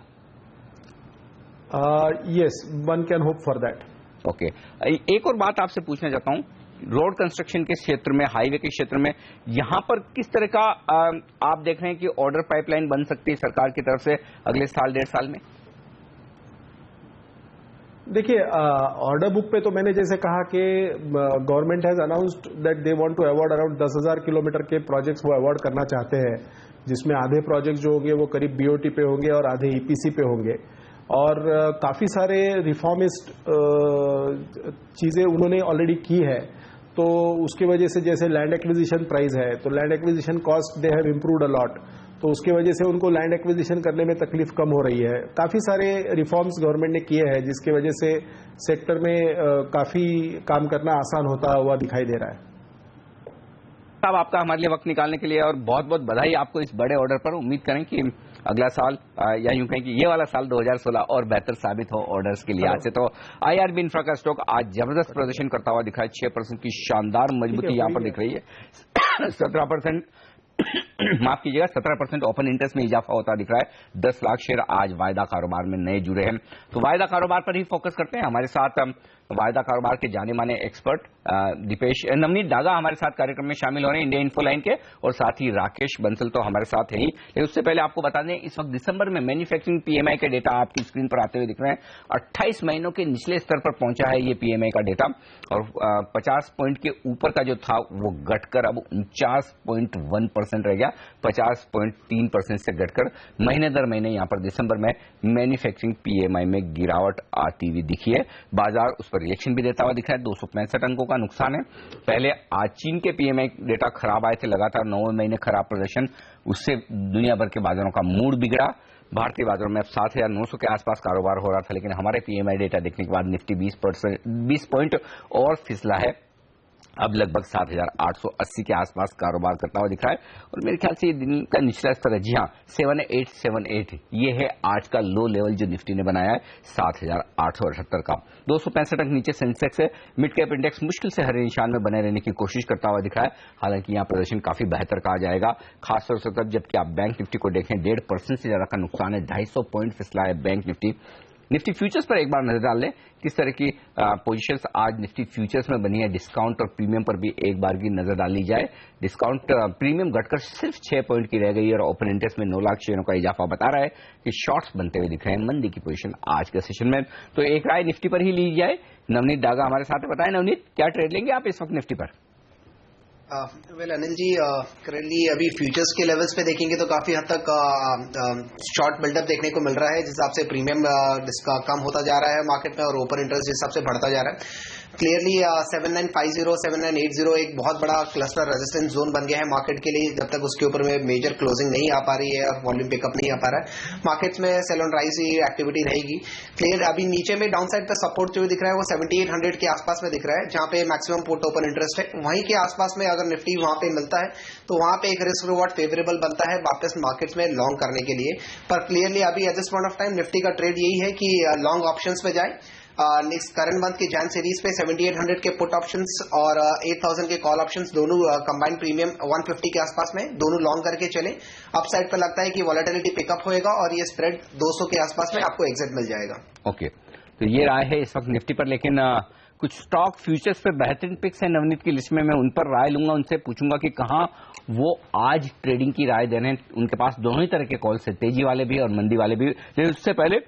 Yes, one can hope for that. Okay, एक और बात आपसे पूछना चाहता हूं, रोड कंस्ट्रक्शन के क्षेत्र में, हाईवे के क्षेत्र में, यहां पर किस तरह का आप देख रहे हैं कि ऑर्डर पाइपलाइन बन सकती है सरकार की तरफ से अगले साल 1.5 साल में? देखिए, ऑर्डर बुक पे तो मैंने जैसे कहा कि government has announced that they want to award around 10,000 kilometre के प्रोजेक्ट्स वो अवार्ड करना चाहते हैं, जिसमें आधे प्रोजेक्ट जो होंगे वो करीब बीओटी पे होंगे और आधे ईपीसी पे होंगे। और काफी सारे रिफॉर्मिस्ट चीजें उन्होंने ऑलरेडी की है। तो उसकी वजह से जैसे लैंड एक्विजिशन प्राइस है, तो land acquisition cost they have improved a lot, तो उसकी वजह से उनको लैंड एक्विजिशन करने में तकलीफ कम हो रही है। काफी सारे रिफॉर्म्स गवर्नमेंट ने किए हैं, जिसकी वजह से सेक्टर में काफी काम करना आसान होता हुआ दिखाई दे रहा है। साहब, आपका हमारे लिए वक्त निकालने के लिए और बहुत बहुत बधाई आपको इस बड़े ऑर्डर पर। उम्मीद करें कि अगला साल या यूं कहें कि ये वाला साल 2016 और बेहतर साबित हो ऑर्डर्स के लिहाज से। तो आईआरबी इंफ्रा का स्टॉक आज जबरदस्त प्रदर्शन करता हुआ दिखा है। 6% की शानदार मजबूती यहां पर दिख रही है। 17% माफ कीजिएगा, 17% ओपन इंटरेस्ट में इजाफा होता दिख रहा है। 10 लाख शेयर आज वायदा कारोबार में नए जुड़े हैं। तो वायदा कारोबार पर ही फोकस करते हैं। हमारे साथ वायदा कारोबार के जाने माने एक्सपर्ट नवनीत डागा हमारे साथ कार्यक्रम में शामिल हो रहे हैं इंडिया इन्फोलाइन के, और साथ ही राकेश बंसल तो हमारे साथ है ही। लेकिन उससे पहले आपको बता दें, इस वक्त दिसंबर में मैन्युफैक्चरिंग पीएमआई के डेटा आपकी स्क्रीन पर आते हुए दिख रहे हैं। 28 महीनों के निचले स्तर पर पहुंचा है ये पीएमआई का डेटा, और 50 पॉइंट के ऊपर का जो था वो घटकर अब 49.1% रह गया। 50.3% से घटकर महीने दर महीने यहां पर दिसंबर में मैन्युफैक्चरिंग पीएमआई में गिरावट आती हुई दिखी है। बाजार उस पर रिएक्शन भी देता हुआ दिखा है। 265 अंकों का नुकसान है। पहले आज चीन के पीएमआई डेटा खराब आए थे, लगातार 9 महीने खराब प्रदर्शन, उससे दुनिया भर के बाजारों का मूड बिगड़ा। भारतीय बाजारों में अब 7,900 के आसपास कारोबार हो रहा था, लेकिन हमारे पीएमआई डेटा देखने के बाद निफ्टी 20 पॉइंट और फिसला है। अब लगभग 7,880 के आसपास कारोबार करता हुआ दिख रहा है, और मेरे ख्याल से ये दिन का निचला स्तर है। जी हाँ, 7878 ये है आज का लो लेवल जो निफ्टी ने बनाया है, 7,878 का। 265 अंक नीचे सेंसेक्स है। मिड कैप इंडेक्स मुश्किल से हरे निशान में बने रहने की कोशिश करता हुआ दिख रहा है। हालांकि यहाँ प्रदर्शन काफी बेहतर कहा जाएगा, खासतौर से तब जबकि आप बैंक निफ्टी को देखें, 1.5% से ज्यादा का नुकसान है। 250 पॉइंट फिसला है बैंक निफ्टी। निफ्टी फ्यूचर्स पर एक बार नजर डाल लें, किस तरह की पोजीशंस आज निफ्टी फ्यूचर्स में बनी है। डिस्काउंट और प्रीमियम पर भी एक बार की नजर डाल ली जाए। डिस्काउंट प्रीमियम घटकर सिर्फ 6 पॉइंट की रह गई, और ओपन इंटरेस्ट में 9 लाख शेयरों का इजाफा बता रहा है कि शॉर्ट्स बनते हुए दिख रहे हैं। मंदी की पोजीशन आज के सेशन में, तो एक राय निफ्टी पर ही ली जाए। नवनीत डागा हमारे साथ बताएं। नवनीत, क्या ट्रेड लेंगे आप इस वक्त निफ्टी पर? वेल अनिल जी, करेंटली अभी फ्यूचर्स के लेवल्स पे देखेंगे तो काफी हद तक शॉर्ट बिल्डअप देखने को मिल रहा है, जिस हिसाब से प्रीमियम जिसका कम होता जा रहा है मार्केट में, और ओपन इंटरेस्ट जिस हिसाब से बढ़ता जा रहा है। क्लियरली 7950 7980 एक बहुत बड़ा क्लस्टर रेजिस्टेंस जोन बन गया है मार्केट के लिए, जब तक उसके ऊपर में मेजर क्लोजिंग नहीं आ पा रही है और वॉल्यूम पिकअप नहीं आ पा रहा है। मार्केट्स में सेल ऑन राइज एक्टिविटी रहेगी। क्लियर अभी नीचे में डाउन साइड पे सपोर्ट जो दिख रहा है वो 7800 के आसपास में दिख रहा है, जहां पे मैक्सिमम पुट ओपन इंटरेस्ट है। वहीं के आसपास में अगर निफ्टी वहां पे मिलता है तो वहां पे एक रिस्क रिवॉर्ड फेवरेबल बनता है वापस मार्केट्स में लॉन्ग करने के लिए। पर क्लियरली अभी at this point of time Nifty का ट्रेड यही है कि लॉन्ग ऑप्शंस पे जाए। नेक्स्ट करंट मंथ के जैन सीरीज पे 7800 के पुट ऑप्शंस और 8000 के कॉल ऑप्शंस दोनों कंबाइंड प्रीमियम 150 के आसपास में दोनों लॉन्ग करके चले। अपसाइड पर लगता है कि वॉलेटिलिटी पिकअप होएगा और ये स्प्रेड 200 के आसपास में आपको एग्जिट मिल जाएगा। ओके, तो ये राय है इस वक्त निफ्टी पर, लेकिन कुछ स्टॉक फ्यूचर्स पे बेहतरीन पिक्स है नवनीत की लिस्ट में, मैं उन पर राय लूंगा, उनसे पूछूंगा कि कहाँ वो आज ट्रेडिंग की राय दे रहे हैं। उनके पास दोनों ही तरह के कॉल्स है, तेजी वाले भी और मंदी वाले भी। लेकिन उससे पहले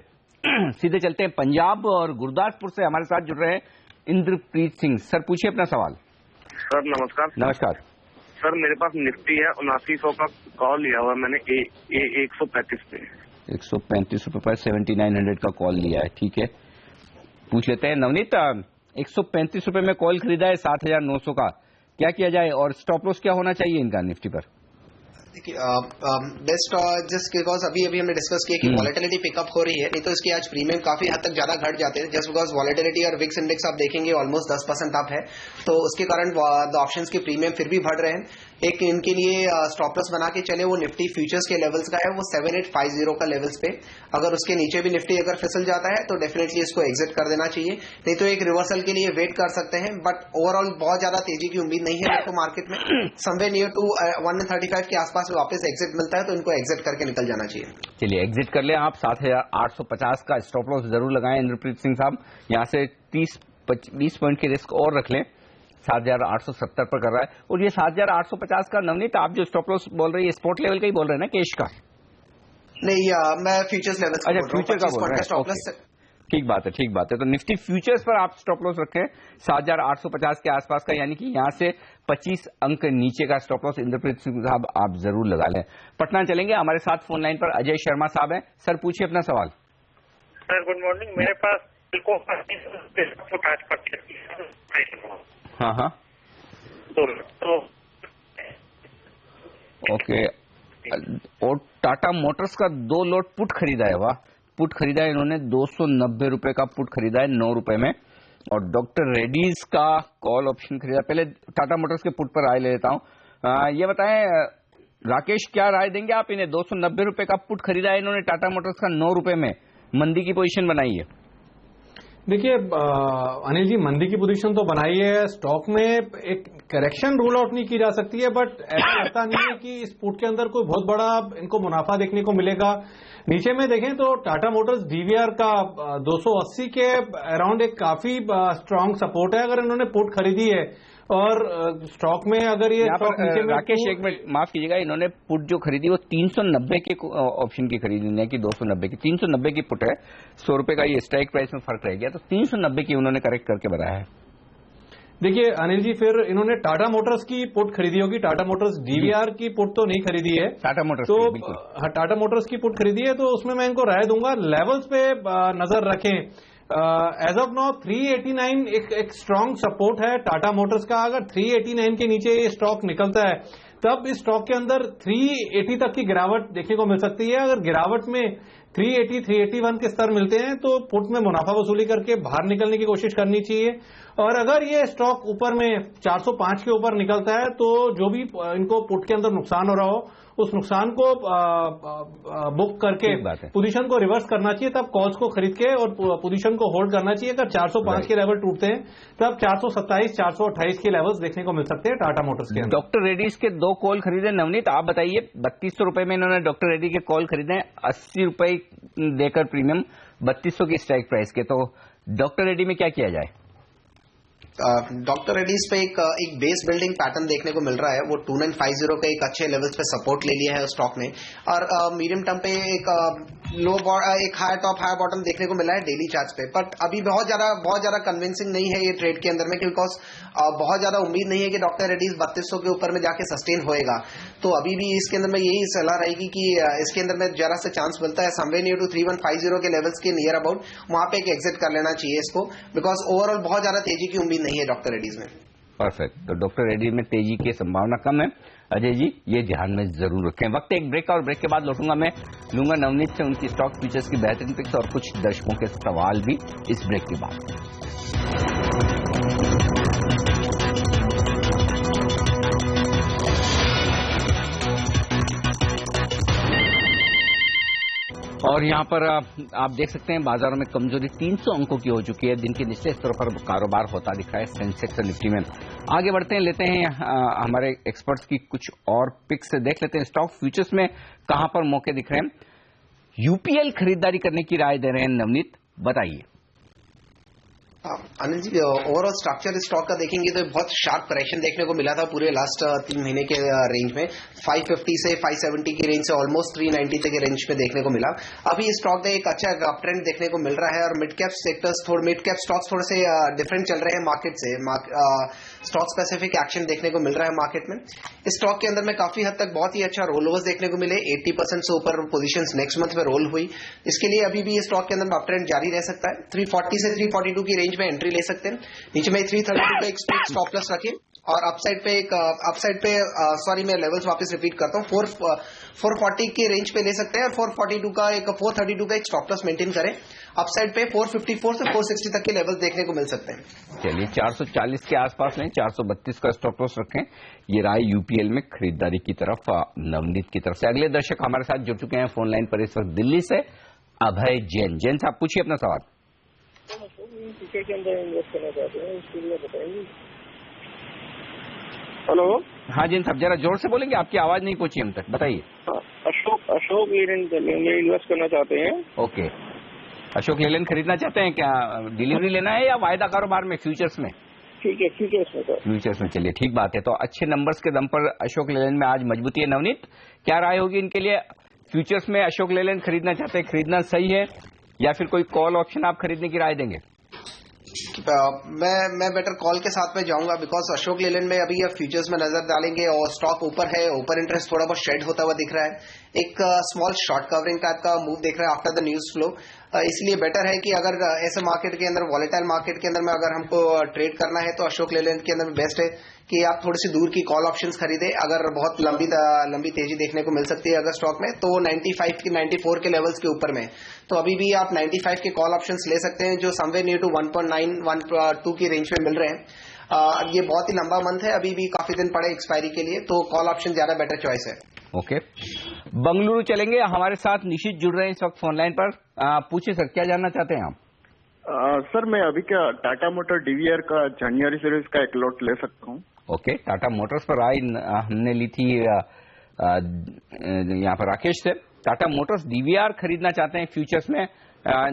सीधे चलते हैं पंजाब और गुरदासपुर से हमारे साथ जुड़ रहे हैं इंद्रप्रीत सिंह। सर पूछिए अपना सवाल। सर नमस्कार। नमस्कार सर, मेरे पास निफ्टी है 7900 का कॉल लिया हुआ मैंने 135 पे। 135 रुपए पर 7900 का कॉल लिया है, ठीक है, पूछ लेते हैं। नवनीत, 135 रुपए में कॉल खरीदा है 7900 का, क्या किया जाए और स्टॉप लॉस क्या होना चाहिए इनका निफ्टी पर? बेस्ट जस्ट बिकॉज अभी हमने डिस्कस किया कि वॉलेटिलिटी पिकअप हो रही है, नहीं तो इसके आज प्रीमियम काफी हद तक ज्यादा घट जाते हैं। जस्ट बिकॉज वॉलेटिलिटी और विक्स इंडेक्स आप देखेंगे ऑलमोस्ट 10% अप है, तो उसके कारण ऑप्शंस के प्रीमियम फिर भी बढ़ रहे हैं। एक इनके लिए स्टॉप लॉस बना के चले वो निफ्टी फ्यूचर्स के लेवल्स का है, वो 7850 का लेवल्स पे। अगर उसके नीचे भी निफ्टी अगर फिसल जाता है तो डेफिनेटली इसको एग्जिट कर देना चाहिए, नहीं तो एक रिवर्सल के लिए वेट कर सकते हैं। बट ओवरऑल बहुत ज्यादा तेजी की उम्मीद नहीं है मेरे को मार्केट में। समवेयर नियर टू 135 के आसपास में वापस एग्जिट मिलता है तो इनको एग्जिट करके निकल जाना चाहिए। चलिए एग्जिट कर ले आप। 7850 का स्टॉप लॉस जरूर लगाएं इंद्रप्रीत सिंह साहब, यहाँ से 30-20 पॉइंट की रिस्क और रख लें। 7870 पर कर रहा है, और ये 7850 का नवनीत आप जो स्टॉप लॉस बोल रहे हैं स्पॉट लेवल का ही बोल रहे हैं ना, कैश का? नहीं, मैं फ्यूचर्स लेवल। अच्छा, फ्यूचर का बोल रहे हैं, ठीक बात है, ठीक बात है। तो निफ्टी फ्यूचर्स पर आप स्टॉप लॉस रखें 7850 के आसपास का, यानी कि यहाँ से 25 अंक नीचे का स्टॉप लॉस इंद्रप्रीत सिंह साहब आप जरूर लगा लें। पटना चलेंगे, हमारे साथ फोन लाइन पर अजय शर्मा साहब हैं। सर पूछिए अपना सवाल। सर गुड मॉर्निंग, मेरे पास हाँ ओके, और टाटा मोटर्स का 2 लॉट पुट खरीदा है। वाह, पुट खरीदा है इन्होंने 290 रुपए का पुट खरीदा है 9 रुपए में, और डॉक्टर रेड्डीज का कॉल ऑप्शन खरीदा। पहले टाटा मोटर्स के पुट पर राय ले लेता हूं। ये बताएं राकेश, क्या राय देंगे आप इन्हें? 290 रुपए का पुट खरीदा है इन्होंने टाटा मोटर्स का 9 रुपए में, मंदी की पोजीशन बनाई है। देखिए अनिल जी, मंदी की पोजीशन तो बनाई है, स्टॉक में एक करेक्शन रूल आउट नहीं की जा सकती है, बट ऐसा लगता नहीं है कि इस पुट के अंदर कोई बहुत बड़ा इनको मुनाफा देखने को मिलेगा। नीचे में देखें तो टाटा मोटर्स डीवीआर का 280 के अराउंड एक काफी स्ट्रांग सपोर्ट है अगर इन्होंने पुट खरीदी है। और स्टॉक में अगर ये नीचे में राकेश एक मिनट माफ कीजिएगा, इन्होंने पुट जो खरीदी वो 390 के ऑप्शन की खरीदी, नहीं कि 290 की। 390 की पुट है, 100 रुपए का ये स्ट्राइक प्राइस में फर्क रह गया, तो 390 की उन्होंने करेक्ट करके बनाया है। देखिए अनिल जी, फिर इन्होंने टाटा मोटर्स की पुट खरीदी होगी, टाटा मोटर्स डीवीआर की पुट तो नहीं खरीदी है। टाटा मोटर्स तो हाँ, टाटा मोटर्स की पुट खरीदी है, तो उसमें मैं इनको राय दूंगा लेवल्स पे नजर रखें। एज ऑफ नाउ 389 एक स्ट्रांग सपोर्ट है टाटा मोटर्स का। अगर 389 के नीचे ये स्टॉक निकलता है तब इस स्टॉक के अंदर 380 तक की गिरावट देखने को मिल सकती है। अगर गिरावट में 380, 381 के स्तर मिलते हैं तो पुट में मुनाफा वसूली करके बाहर निकलने की कोशिश करनी चाहिए। और अगर ये स्टॉक ऊपर में 405 के ऊपर निकलता है तो जो भी इनको पुट के अंदर नुकसान हो रहा हो उस नुकसान को बुक करके पोजीशन को रिवर्स करना चाहिए, तब कॉल्स को खरीद के और पोजीशन को होल्ड करना चाहिए। अगर 405 के लेवल टूटते हैं तब 427, 428 के लेवल्स देखने को मिल सकते हैं टाटा मोटर्स के। डॉक्टर रेड्डीज के 2 कॉल खरीदे। नवनीत आप बताइए, 3200 रुपए में इन्होंने डॉक्टर रेड्डी के कॉल खरीदे, 80 रुपए देकर प्रीमियम, 3200 की स्ट्राइक प्राइस के। तो डॉक्टर रेड्डी में क्या किया जाए? डॉक्टर रेड्डीज पे एक बेस बिल्डिंग पैटर्न देखने को मिल रहा है, वो 2950 के एक अच्छे लेवल्स पे सपोर्ट ले लिया है स्टॉक ने, और मीडियम टर्म पे एक एक हायर टॉप हायर बॉटम देखने को मिला है डेली चार्ट्स पे, बट अभी बहुत ज्यादा कन्विंसिंग नहीं है ये ट्रेड के अंदर में, बिकॉज बहुत ज्यादा उम्मीद नहीं है कि डॉक्टर रेड्डीज 3200 के ऊपर में जाके सस्टेन होएगा। तो अभी भी इसके अंदर में यही सलाह रहेगी कि इसके अंदर में जरा सा चांस मिलता है समवेयर नियर टू 3150 के लेवल्स के नियर अबाउट, वहां पे एक एग्जिट कर लेना चाहिए इसको, बिकॉज ओवरऑल बहुत ज्यादा तेजी की उम्मीद नहीं है डॉक्टर रेड्डीज में। परफेक्ट, तो डॉक्टर रेड्डी में तेजी की संभावना कम है। अजय जी ये ध्यान में जरूर रखें। वक्त एक ब्रेक, और ब्रेक के बाद लौटूंगा मैं, लूंगा नवनीत से उनकी स्टॉक फ्यूचर्स की बेहतरीन पिक्स और कुछ दर्शकों के सवाल भी इस ब्रेक के बाद। और यहां पर आप देख सकते हैं बाजारों में कमजोरी 300 अंकों की हो चुकी है। दिन के निचले स्तर पर कारोबार होता दिख रहा है सेंसेक्स और निफ्टी में। आगे बढ़ते हैं, लेते हैं हमारे एक्सपर्ट्स की कुछ और पिक्स देख लेते हैं। स्टॉक फ्यूचर्स में कहां पर मौके दिख रहे हैं। यूपीएल खरीदारी करने की राय दे रहे हैं नवनीत, बताइए। Anil ji, overall structure stock का देखेंगे तो बहुत शार्प करेक्शन देखने को मिला था पूरे लास्ट 3 महीने के रेंज में। 550 से 570 की रेंज से ऑलमोस्ट 390 तक के रेंज में देखने को मिला। अभी इस स्टॉक में एक अच्छा अप ट्रेंड देखने को मिल रहा है, और mid cap sectors mid cap stocks थोड़े से डिफरेंट चल रहे हैं मार्केट से। स्टॉक स्पेसिफिक एक्शन देखने को मिल रहा है मार्केट में। इस स्टॉक के अंदर में काफी हद तक बहुत ही अच्छा रोल ओवर्स देखने को मिले। 80% से ऊपर पोजीशंस नेक्स्ट मंथ में रोल हुई। इसके लिए अभी भी इस स्टॉक के अंदर अप ट्रेंड जारी रह सकता है। 340 से 342 की रेंज में एंट्री ले सकते हैं। नीचे में 332 पे एक स्टॉप लॉस रखें, और अपसाइड पे सॉरी मैं लेवल्स वापस रिपीट करता हूं, 440 की रेंज पे ले सकते हैं, और 432 का एक 432 का एक स्टॉप लॉस मेंटेन करें। अपसाइड पे 454 से 460 तक के लेवल्स देखने को मिल सकते हैं। चलिए 440 के आसपास नहीं, 432 का स्टॉप लॉस रखें। ये राय यूपीएल में खरीदारी की तरफ नवनीत की तरफ से। अगले दर्शक हमारे साथ जुड़ चुके हैं फोन लाइन पर इस वक्त दिल्ली से, अभय जैन। जैन साहब पूछिए अपना सवाल। के अंदर इन्वेस्ट करना चाहते हैं, इसके लिए बताएंगे। हेलो, हाँ जैन साहब जरा जोर से बोलेंगे, आपकी आवाज नहीं पहुंची हम तक, बताइए। अशोक लेलैंड में इन्वेस्ट करना चाहते हैं। ओके, अशोक लेलैंड खरीदना चाहते हैं, क्या डिलीवरी लेना है या वायदा कारोबार में, फ्यूचर्स में? ठीक है, फ्यूचर्स में। चलिए ठीक बात है, तो अच्छे नंबर्स के दम पर अशोक लेलैंड में आज मजबूती है। नवनीत क्या राय होगी इनके लिए? फ्यूचर्स में अशोक लेलैंड खरीदना चाहते हैं, खरीदना सही है या फिर कोई कॉल ऑप्शन आप खरीदने की राय देंगे? मैं बेटर कॉल के साथ में जाऊंगा, बिकॉज अशोक लेलैंड में अभी आप फ्यूचर्स में नजर डालेंगे और स्टॉक ऊपर है, ऊपर इंटरेस्ट थोड़ा बहुत शेड होता हुआ दिख रहा है। एक स्मॉल शॉर्ट कवरिंग टाइप का मूव दिख रहा है आफ्टर द न्यूज फ्लो। इसलिए बेटर है कि अगर ऐसे मार्केट के अंदर, वॉलेटाइल मार्केट के अंदर में अगर हमको ट्रेड करना है, तो अशोक लेलैंड के अंदर बेस्ट है कि आप थोड़ी सी दूर की कॉल ऑप्शंस खरीदे। अगर बहुत लंबी तेजी देखने को मिल सकती है अगर स्टॉक में, तो 95 की 94 के लेवल्स के ऊपर में, तो अभी भी आप 95 के कॉल ऑप्शंस ले सकते हैं, जो समवेयर नियर टू 1.9 1.2 की रेंज में मिल रहे हैं। ये बहुत ही लंबा मंथ है, अभी भी काफी दिन पड़े एक्सपायरी के लिए, तो कॉल ऑप्शन ज्यादा बेटर चॉइस है। ओके, बंगलुरु चलेंगे, हमारे साथ निशित जुड़ रहे हैं इस वक्त फोन लाइन पर। पूछिए सर, क्या जानना चाहते हैं आप? सर मैं अभी क्या टाटा मोटर डीवीआर का जानुआरी सीरीज का एक लॉट ले सकता हूँ? ओके, टाटा मोटर्स पर राय हमने ली थी यहाँ पर राकेश से। टाटा मोटर्स डीवीआर खरीदना चाहते हैं फ्यूचर्स में।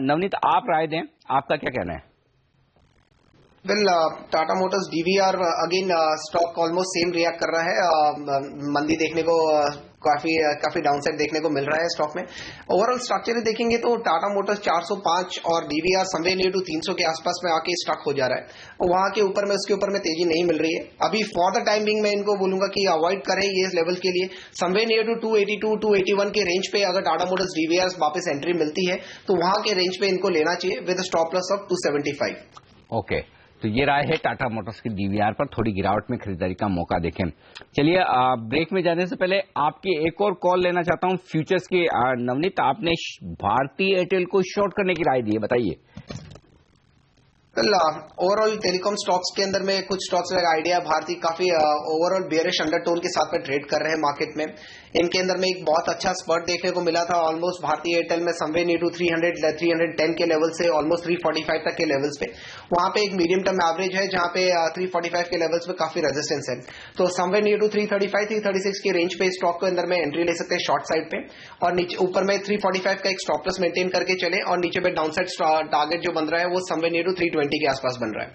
नवनीत आप राय दें, आपका क्या कहना है? Well, Tata Motors DVR again stock almost same react कर रहा है। मंदी देखने को काफी डाउनसाइड देखने को मिल रहा है स्टॉक में। ओवरऑल स्ट्रक्चर देखेंगे तो टाटा मोटर्स 405 और डीवीआर समवेयर नियर टू 300 के आसपास में आके स्टक हो जा रहा है। वहां के ऊपर में, उसके ऊपर में तेजी नहीं मिल रही है अभी। फॉर द टाइम बिंग मैं इनको बोलूंगा कि अवॉइड करें ये लेवल के लिए। समवेयर नियर टू 282 281 के रेंज पे अगर टाटा मोटर्स डीवीआर वापस एंट्री मिलती है, तो वहां के रेंज पे इनको लेना चाहिए with stop loss of 275। Okay, तो ये राय है टाटा मोटर्स की डीवीआर पर थोड़ी गिरावट में खरीदारी का मौका देखें। चलिए ब्रेक में जाने से पहले आपकी एक और कॉल लेना चाहता हूं फ्यूचर्स की। नवनीत, आपने भारतीय एयरटेल को शॉर्ट करने की राय दी है, बताइए। ओवरऑल टेलीकॉम स्टॉक्स के अंदर में कुछ स्टॉक्स लाइक आइडिया, भारती काफी ओवरऑल बेयरिश अंडरटोन के साथ में ट्रेड कर रहे हैं मार्केट में। इनके अंदर में एक बहुत अच्छा स्पर्ट देखने को मिला था ऑलमोस्ट भारतीय एयरटेल में समवेयर नियर टू 310 के लेवल से ऑलमोस्ट 345 तक के लेवल्स पे। वहां पे एक मीडियम टर्म एवरेज है जहां पे 345 के लेवल्स पे काफी रेजिस्टेंस है। तो समवेयर नियर टू 335 336 की रेंज पे स्टॉक के अंदर में एंट्री ले सकते हैं शॉर्ट साइड पे, और नीचे ऊपर में 345 का एक स्टॉप लॉस मेंटेन करके चले, और नीचे पे डाउन साइड टारगेट जो बन रहा है वो समवेयर नियर टू 320 के आसपास बन रहा है।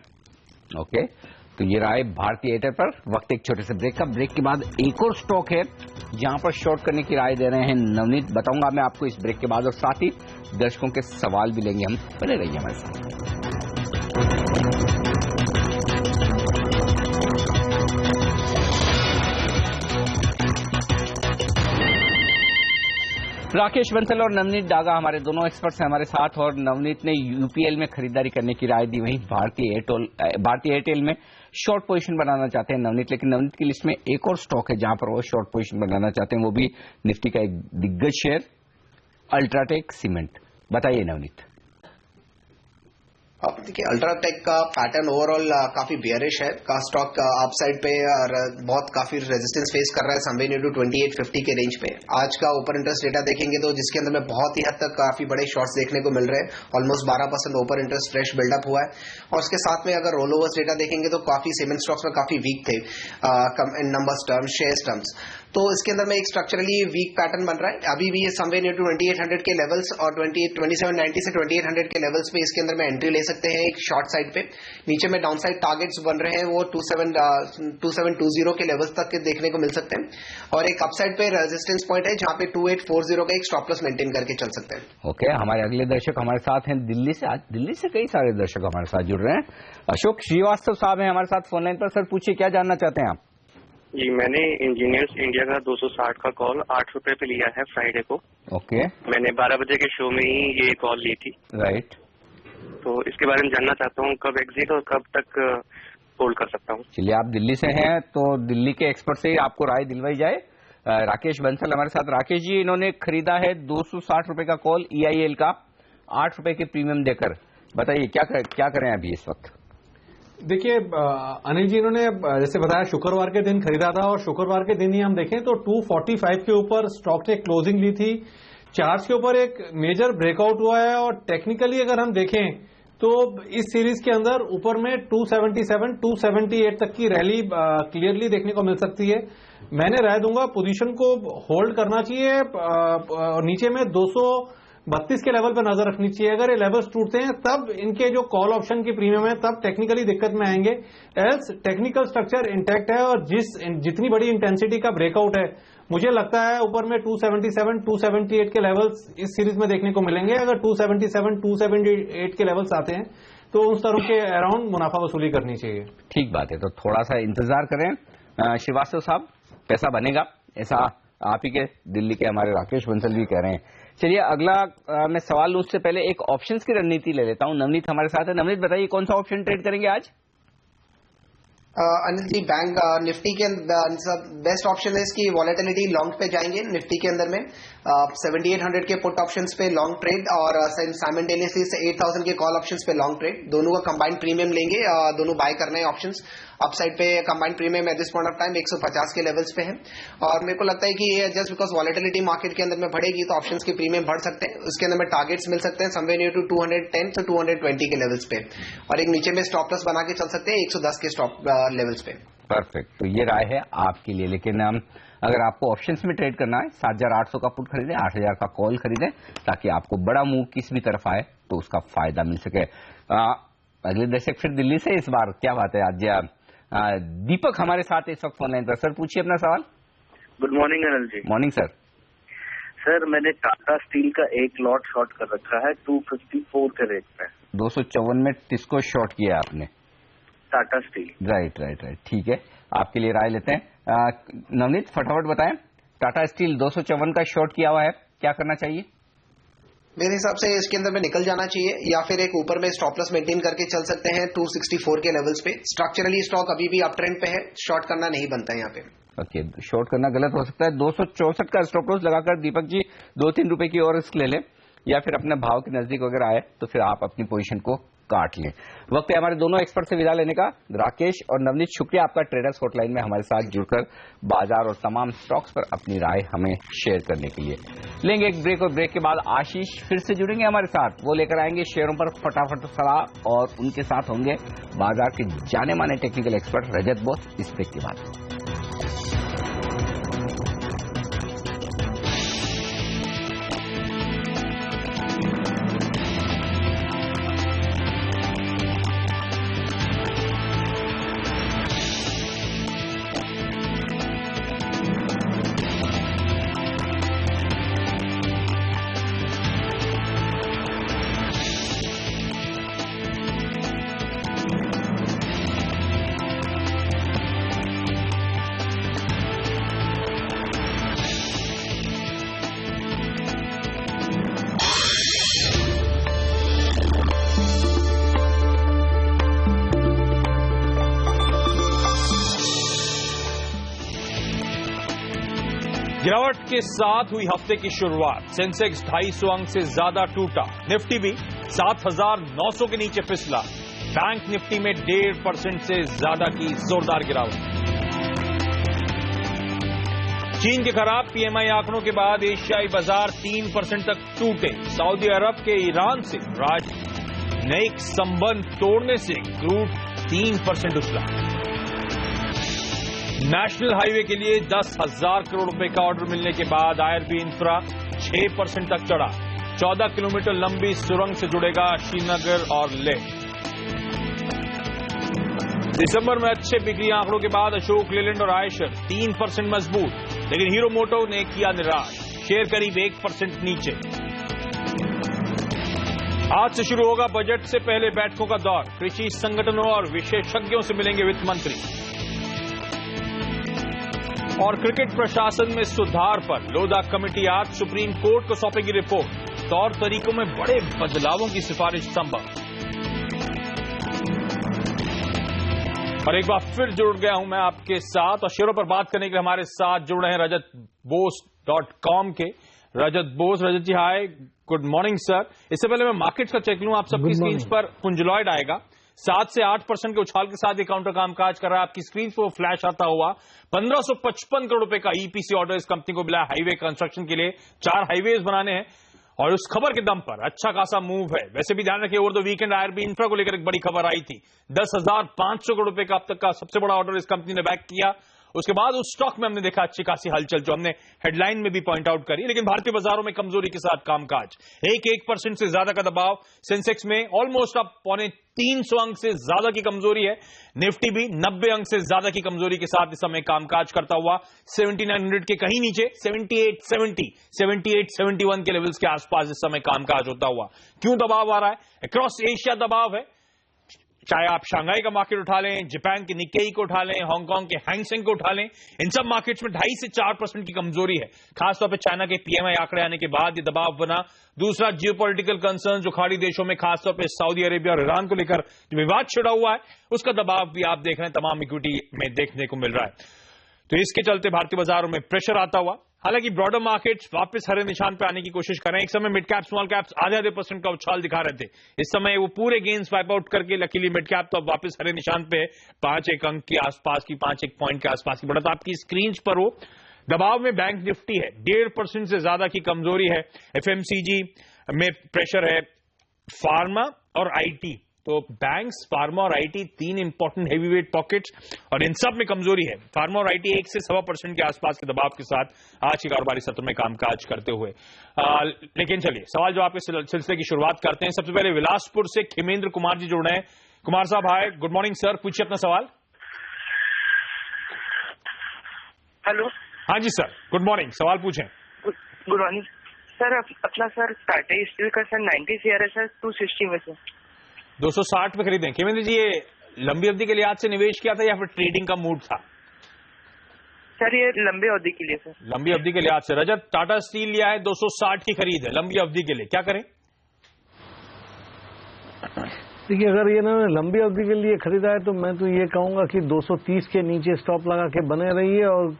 ओके, तो ये रहा है भारतीय एयरटेल पर। वक्त एक छोटे से ब्रेक का। ब्रेक के बाद एक और स्टॉक है जहां पर शॉर्ट करने की राय दे रहे हैं नवनीत। बताऊंगा मैं आपको इस ब्रेक के बाद, और साथ ही दर्शकों के सवाल भी लेंगे हम। बने रहिए हमारे साथ। राकेश बंसल और नवनीत डागा हमारे दोनों एक्सपर्ट्स हैं हमारे साथ, और नवनीत ने यूपीएल में खरीदारी करने की राय दी, वहीं भारतीय एयरटेल में शॉर्ट पोजीशन बनाना चाहते हैं नवनीत। लेकिन नवनीत की लिस्ट में एक और स्टॉक है जहां पर वो शॉर्ट पोजीशन बनाना चाहते हैं, वो भी निफ्टी का एक दिग्गज शेयर अल्ट्राटेक सीमेंट। बताइए नवनीत। देखिए, अल्ट्राटेक का पैटर्न ओवरऑल काफी बियरिश है का स्टॉक अपसाइड पे और बहुत काफी रेजिस्टेंस फेस कर रहा है समवेयर नियर टू 2850 के रेंज पे। आज का ओपन इंटरेस्ट डेटा देखेंगे तो जिसके अंदर में बहुत ही हद तक काफी बड़े शॉर्ट्स देखने को मिल रहे हैं। Almost 12% open interest fresh buildup हुआ है, और उसके साथ में अगर रोल ओवर्स डेटा देखेंगे तो काफी सीमेंट स्टॉक्स में काफी वीक थे इन नंबर्स टर्म्स, शेयर्स टर्म्स। तो इसके अंदर में एक स्ट्रक्चरली वीक पैटर्न बन रहा है। अभी भी ये समवेयर नियर टू 2800 के लेवल्स और 2790 से 2800 के लेवल्स पे इसके अंदर में एंट्री ले सकते हैं एक शॉर्ट साइड पे। नीचे में डाउन साइड टारगेट्स बन रहे हैं वो 2720 के लेवल्स तक के देखने को मिल सकते हैं, और एक अपसाइड पे रेजिस्टेंस पॉइंट है जहां पे 2840 का एक स्टॉप लॉस मेंटेन करके चल सकते हैं। ओके, हमारे अगले दर्शक हमारे साथ हैं दिल्ली से। आज दिल्ली से कई सारे दर्शक हमारे साथ जुड़ रहे हैं। अशोक श्रीवास्तव साहब हैं हमारे साथ फोन लाइन पर। सर पूछिए, क्या जानना चाहते हैं आप? जी, मैंने इंजीनियर्स इंडिया का 260 का कॉल 8 रुपए पे लिया है फ्राइडे को। ओके, मैंने 12 बजे के शो में ही ये कॉल ली थी। राइट। तो इसके बारे में जानना चाहता हूँ, कब एग्जिट और कब तक होल्ड कर सकता हूँ। चलिए, आप दिल्ली से हैं तो दिल्ली के एक्सपर्ट से आपको राय दिलवाई जाए। राकेश बंसल हमारे साथ। राकेश जी, इन्होंने खरीदा है 260 रुपए का कॉल EIL का 8 रुपए के प्रीमियम देकर। बताइए क्या करें अभी इस वक्त? देखिए अनिल जी, इन्होंने जैसे बताया शुक्रवार के दिन खरीदा था, और शुक्रवार के दिन ही हम देखें तो 245 के ऊपर स्टॉक ने क्लोजिंग ली थी। चार्ज के ऊपर एक मेजर ब्रेकआउट हुआ है, और टेक्निकली अगर हम देखें तो इस सीरीज के अंदर ऊपर में 277, 278 तक की रैली क्लियरली देखने को मिल सकती है। मैंने राय दूंगा पोजीशन को होल्ड करना चाहिए, और नीचे में 232 के लेवल पर नजर रखनी चाहिए। अगर ये लेवल्स टूटते हैं तब इनके जो कॉल ऑप्शन की प्रीमियम है तब टेक्निकली दिक्कत में आएंगे। एल्स टेक्निकल स्ट्रक्चर इंटैक्ट है, और जितनी बड़ी इंटेंसिटी का ब्रेकआउट है मुझे लगता है ऊपर में 277, 278 के लेवल्स इस सीरीज में देखने को मिलेंगे। अगर 277, 278 के लेवल्स आते हैं तो उस तरह के अराउंड मुनाफा वसूली करनी चाहिए। ठीक बात है, तो थोड़ा सा इंतजार करें। श्रीवास्तव साहब, पैसा बनेगा, ऐसा आप ही के दिल्ली के हमारे राकेश बंसल भी कह रहे हैं। चलिए, अगला मैं सवाल उससे पहले एक ऑप्शंस की रणनीति ले लेता हूं। नवनीत हमारे साथ है। नवनीत, बताइए कौन सा ऑप्शन ट्रेड करेंगे आज? अनिल जी, बैंक निफ्टी के बेस्ट ऑप्शन है इसकी वॉलेटिलिटी लॉन्ग पे जाएंगे निफ्टी के अंदर में 7800 के पुट ऑप्शंस पे लॉन्ग ट्रेड, और साइमल्टेनियसली 8000 के कॉल ऑप्शंस पे लॉन्ग ट्रेड। दोनों का कंबाइंड प्रीमियम लेंगे, दोनों बाय करना है ऑप्शंस। अपसाइड पे combined premium at this point of time 150 के लेवल्स पे है, और मेरे को लगता है कि ये जस्ट बिकॉज वॉलेटिलिटी मार्केट के अंदर में बढ़ेगी तो ऑप्शंस के प्रीमियम बढ़ सकते हैं। उसके अंदर में टारगेट्स मिल सकते हैं समवेयर नियर टू 210 से 220 के लेवल्स पे, और एक नीचे में स्टॉप लॉस बना के चल सकते हैं 110 के स्टॉप लेवल्स पे। परफेक्ट, तो ये राय है आपके लिए। लेकिन अगर आपको ऑप्शंस में ट्रेड करना है, 7800 का पुट खरीदें, 8000 का कॉल खरीदें, ताकि आपको बड़ा मूव किस भी तरफ आए तो उसका फायदा मिल सके। अगले दर्शक फिर दिल्ली से इस बार, क्या बात है आज दीपक हमारे साथ इस वक्त फोन लाइन पर। सर पूछिए अपना सवाल। Good morning Anil ji. Morning sir. Sir, मैंने टाटा स्टील का एक लॉट शॉर्ट कर रखा है 254 के रेट पे। 254 में किसको शॉर्ट किया आपने? टाटा स्टील। राइट, ठीक है, आपके लिए राय लेते हैं। नवनीत, फटाफट बताएं, टाटा स्टील 254 का शॉर्ट किया हुआ है, क्या करना चाहिए? मेरे हिसाब से इसके अंदर में निकल जाना चाहिए, या फिर एक ऊपर में स्टॉप लॉस मेंटेन करके चल सकते हैं 264 के लेवल्स पे। स्ट्रक्चरली स्टॉक अभी भी अप ट्रेंड पे है, शॉर्ट करना नहीं बनता है यहाँ पे। ओके, शॉर्ट करना गलत हो सकता है। 264 का स्टॉप लॉस लगाकर दीपक जी 2-3 रुपए की और रिस्क ले लें, या फिर अपने भाव के नजदीक वगैरह आए तो फिर आप अपनी पोजीशन को काट लें। वक्त है हमारे दोनों एक्सपर्ट से विदा लेने का। राकेश और नवनीत, शुक्रिया आपका ट्रेडर्स हॉटलाइन में हमारे साथ जुड़कर बाजार और तमाम स्टॉक्स पर अपनी राय हमें शेयर करने के लिए। लेंगे एक ब्रेक, और ब्रेक के बाद आशीष फिर से जुड़ेंगे हमारे साथ। वो लेकर आएंगे शेयरों पर फटाफट सलाह, और उनके साथ होंगे बाजार के जाने माने टेक्निकल एक्सपर्ट रजत बोस इस ब्रेक के बाद। गिरावट के साथ हुई हफ्ते की शुरुआत। सेंसेक्स 250 अंक से ज्यादा टूटा। निफ्टी भी 7,900 के नीचे फिसला। बैंक निफ्टी में 1.5% से ज्यादा की जोरदार गिरावट। चीन के खराब पीएमआई आंकड़ों के बाद एशियाई बाजार 3% तक टूटे। सऊदी अरब के ईरान से राजनयिक संबंध तोड़ने से क्रूड 3% उछला। नेशनल हाईवे के लिए 10,000 करोड़ रुपए का ऑर्डर मिलने के बाद आईआरबी इंफ्रा 6% तक चढ़ा। 14 किलोमीटर लंबी सुरंग से जुड़ेगा श्रीनगर और लेह। दिसंबर में अच्छे बिक्री आंकड़ों के बाद अशोक लेलैंड और आयशर 3% मजबूत, लेकिन हीरो मोटो ने किया निराश, शेयर करीब 1% नीचे। आज से शुरू होगा बजट से पहले बैठकों का दौर। कृषि संगठनों और विशेषज्ञों से मिलेंगे वित्त मंत्री। और क्रिकेट प्रशासन में सुधार पर लोधा कमेटी आज सुप्रीम कोर्ट को सौंपेगी रिपोर्ट। तौर तरीकों में बड़े बदलावों की सिफारिश संभव। और एक बार फिर जुड़ गया हूं मैं आपके साथ, और शेयरों पर बात करने के लिए हमारे साथ जुड़ रहे हैं rajatbose.com के रजत बोस। रजत जी हाय, गुड मॉर्निंग सर। इससे पहले मैं मार्केट्स का चेक लूं, आप सबकी स्क्रीन पर पुंजलॉयड आएगा 7 से 8% के उछाल के साथ ये काउंटर कामकाज कर रहा है। आपकी स्क्रीन पर फ्लैश आता हुआ 1555 करोड़ रुपए का ईपीसी ऑर्डर इस कंपनी को मिला है हाईवे कंस्ट्रक्शन के लिए। 4 हाईवेज बनाने हैं और उस खबर के दम पर अच्छा खासा मूव है। वैसे भी ध्यान रखिए, over the weekend IRB infra को लेकर एक बड़ी खबर आई थी। 10,500 करोड़ रुपए का अब तक का सबसे बड़ा ऑर्डर इस कंपनी ने बैक किया। उसके बाद उस स्टॉक में हमने देखा अच्छी खासी हलचल, जो हमने हेडलाइन में भी पॉइंट आउट करी। लेकिन भारतीय बाजारों में कमजोरी के साथ कामकाज। 1% से ज्यादा का दबाव। सेंसेक्स में ऑलमोस्ट अब 350 अंक से ज्यादा की कमजोरी है। निफ्टी भी 90 अंक से ज्यादा की कमजोरी के साथ इस समय कामकाज करता हुआ 7900 के कहीं नीचे 7871 के लेवल्स के आसपास इस समय कामकाज होता हुआ। क्यों दबाव आ रहा है? अक्रॉस एशिया दबाव है। चाहे आप शंघाई का मार्केट उठा लें, जापान के निक्केई को उठा लें, हांगकांग के हैंगसेंग को उठा लें, इन सब मार्केट्स में 2.5 से 4% की कमजोरी है। खासतौर पे चाइना के पीएमआई आंकड़े आने के बाद ये दबाव बना। दूसरा, जियोपॉलिटिकल कंसर्न जो खाड़ी देशों में खासतौर पे सऊदी अरेबिया और ईरान को लेकर जो विवाद छिड़ा हुआ है, उसका दबाव भी आप देख रहे हैं तमाम इक्विटी में देखने को मिल रहा है। तो इसके चलते भारतीय बाजारों में प्रेशर आता हुआ। हालांकि ब्रॉडर मार्केट्स वापस हरे निशान पे आने की कोशिश कर रहे हैं। एक समय मिड कैप स्मॉल कैप्स आधे % का उछाल दिखा रहे थे। इस समय वो पूरे गेन्स वाइप आउट करके लकीली मिड कैप तो अब वापस हरे निशान पे 5-1 अंक के आसपास की 5-1 पॉइंट के आसपास की बढ़त आपकी स्क्रीन पर हो। दबाव में बैंक निफ्टी है, 1.5% से ज्यादा की कमजोरी है। एफएमसीजी में प्रेशर है। फार्मा और आईटी, तो बैंक्स, फार्मा और आईटी 3 इंपॉर्टेंट हेवीवेट पॉकेट्स, और इन सब में कमजोरी है। फार्मा और आईटी 1 से 1.25% के आसपास के दबाव के साथ आज के कारोबारी सत्र में कामकाज करते हुए। लेकिन चलिए सवाल जवाब के सिलसिले की शुरुआत करते हैं। सबसे पहले बिलासपुर से खेमेंद्र कुमार जी जुड़ रहे हैं। कुमार साहब हाय, गुड मॉर्निंग सर, पूछिए अपना सवाल। हेलो। हाँ जी सर, गुड मॉर्निंग, सवाल पूछें। Good morning sir. अपना सर टाटा स्टील का सर 90 शेयर है सर 260 में से 260 पे खरीदें। खेमेंद्र जी, ये लंबी अवधि के लिहाज से निवेश किया था या फिर ट्रेडिंग का मूड था? सर ये लंबी अवधि के लिए सर। लंबी अवधि के लिहाज से रजत, टाटा स्टील लिया है, 260 की खरीद है लंबी अवधि के लिए, क्या करें? देखिए, अगर ये ना लंबी अवधि के लिए खरीदा है तो मैं तो ये कहूंगा कि 230 के नीचे स्टॉप लगा के बने रहिए, और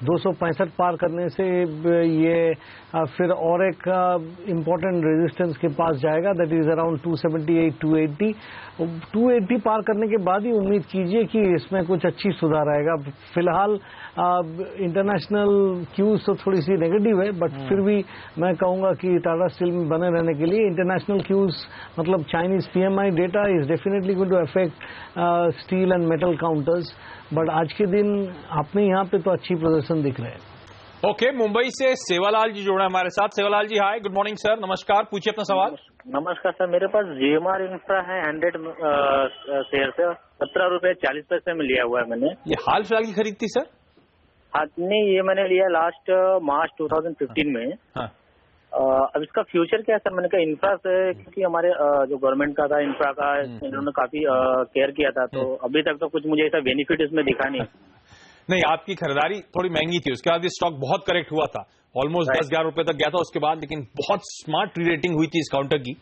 265 पार करने से ये फिर और एक इम्पोर्टेंट रेजिस्टेंस के पास जाएगा, दैट इज अराउंड 278, 280 पार करने के बाद ही उम्मीद कीजिए कि इसमें कुछ अच्छी सुधार आएगा। फिलहाल इंटरनेशनल क्यूज तो थोड़ी सी नेगेटिव है, बट फिर भी मैं कहूंगा कि टाटा स्टील में बने रहने के लिए इंटरनेशनल क्यूज मतलब Chinese PMI data is definitely going to affect steel and metal counters, but आज के दिन अपने यहाँ पे तो अच्छी प्रदर्शन दिख रहे हैं। ओके, मुंबई से सेवालाल जी जुड़ा हमारे साथ। सेवालाल जी हाय, गुड मॉर्निंग सर, नमस्कार, पूछिए अपना सवाल। नमस्कार सर, मेरे पास जीएमआर इंफ्रा है 100 शेयर से 17.40 में लिया हुआ है मैंने। ये हाल फिलहाल की खरीद थी सर? हाँ नहीं, ये मैंने लिया लास्ट मार्च 2015 में। हाँ। अब इसका फ्यूचर क्या है सर? मैंने कहा इंफ्रा से, क्योंकि हमारे जो गवर्नमेंट का था इंफ्रा का, इन्होंने काफी केयर किया था, तो अभी तक तो कुछ मुझे ऐसा बेनिफिट इसमें दिखा नहीं। आपकी खरीदारी थोड़ी महंगी थी, उसके बाद ये स्टॉक बहुत करेक्ट हुआ था, ऑलमोस्ट 10-11 रुपए तक गया था उसके बाद, लेकिन बहुत स्मार्ट रीरेटिंग हुई थी इस काउंटर की।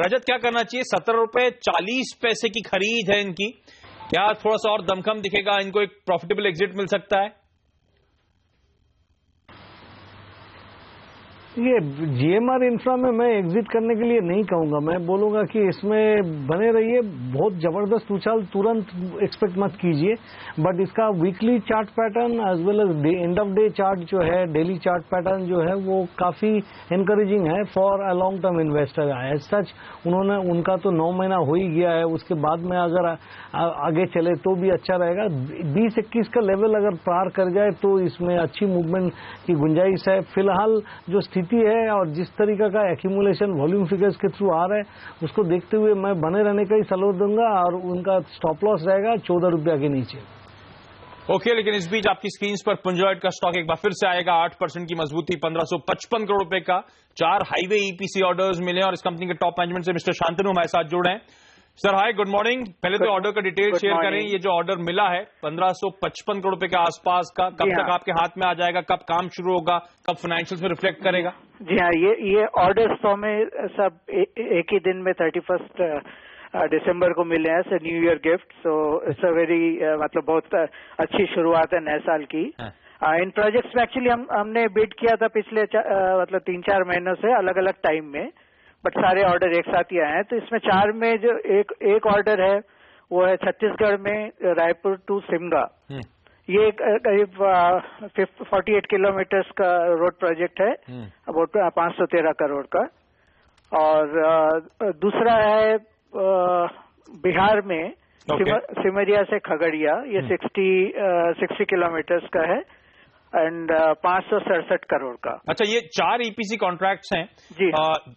रजत, क्या करना चाहिए? 17.40 की खरीद है इनकी, क्या थोड़ा सा और दमखम दिखेगा? इनको एक प्रॉफिटेबल एग्जिट मिल सकता है? ये GMR इंफ्रा में मैं एग्जिट करने के लिए नहीं कहूंगा, मैं बोलूंगा कि इसमें बने रहिए। बहुत जबरदस्त उछाल तुरंत एक्सपेक्ट मत कीजिए, बट इसका weekly chart pattern as well as end of day chart जो है, डेली चार्ट पैटर्न जो है वो काफी एनकरेजिंग है for a long term investor. As such उनका तो 9 महीना हो ही गया है, उसके बाद में अगर आगे चले तो भी अच्छा रहेगा। 20-21 का लेवल अगर पार कर जाए तो इसमें अच्छी मूवमेंट की गुंजाइश है। फिलहाल जो स्थिति है और जिस तरीके का एक्यूमुलेशन वॉल्यूम फिगर्स के थ्रू आ रहा है उसको देखते हुए मैं बने रहने का ही सलाह दूंगा और उनका स्टॉप लॉस रहेगा 14 रुपया के नीचे। ओके, लेकिन इस बीच आपकी स्क्रीन पर पुंजॉइट का स्टॉक एक बार फिर से आएगा। 8% की मजबूती, 1555 करोड़ रुपए का। 4 हाईवे EPC ऑर्डर्स मिले और इस कंपनी के टॉप मैनेजमेंट से मिस्टर शांतनु हमारे साथ जुड़े हैं। Sir hi, good morning. पहले तो ऑर्डर का डिटेल शेयर करें। ये जो ऑर्डर मिला है 1555 करोड़ रुपए के आसपास का, कब तक आपके हाथ में आ जाएगा, कब काम शुरू होगा, कब फाइनेंशियल्स में रिफ्लेक्ट करेगा? जी हाँ, ये ऑर्डर्स तो हमें सब एक ही दिन में 31 दिसंबर को मिले हैं, new year gift. So it's a very मतलब बहुत अच्छी शुरुआत है नए साल की। इन प्रोजेक्ट्स में एक्चुअली हमने बिड किया था पिछले मतलब 3-4 महीनों से अलग अलग टाइम में, बट सारे ऑर्डर एक साथ ही आए हैं। तो इसमें 4 में जो एक ऑर्डर है वो है छत्तीसगढ़ में रायपुर टू सिमगा। ये करीब 48 किलोमीटर्स का रोड प्रोजेक्ट है, अबाउट 513 करोड़ का। और दूसरा है बिहार में सिमरिया से खगड़िया, ये 60 किलोमीटर्स का है एंड 567 करोड़ का। अच्छा, ये 4 EPC कॉन्ट्रैक्ट्स हैं जी।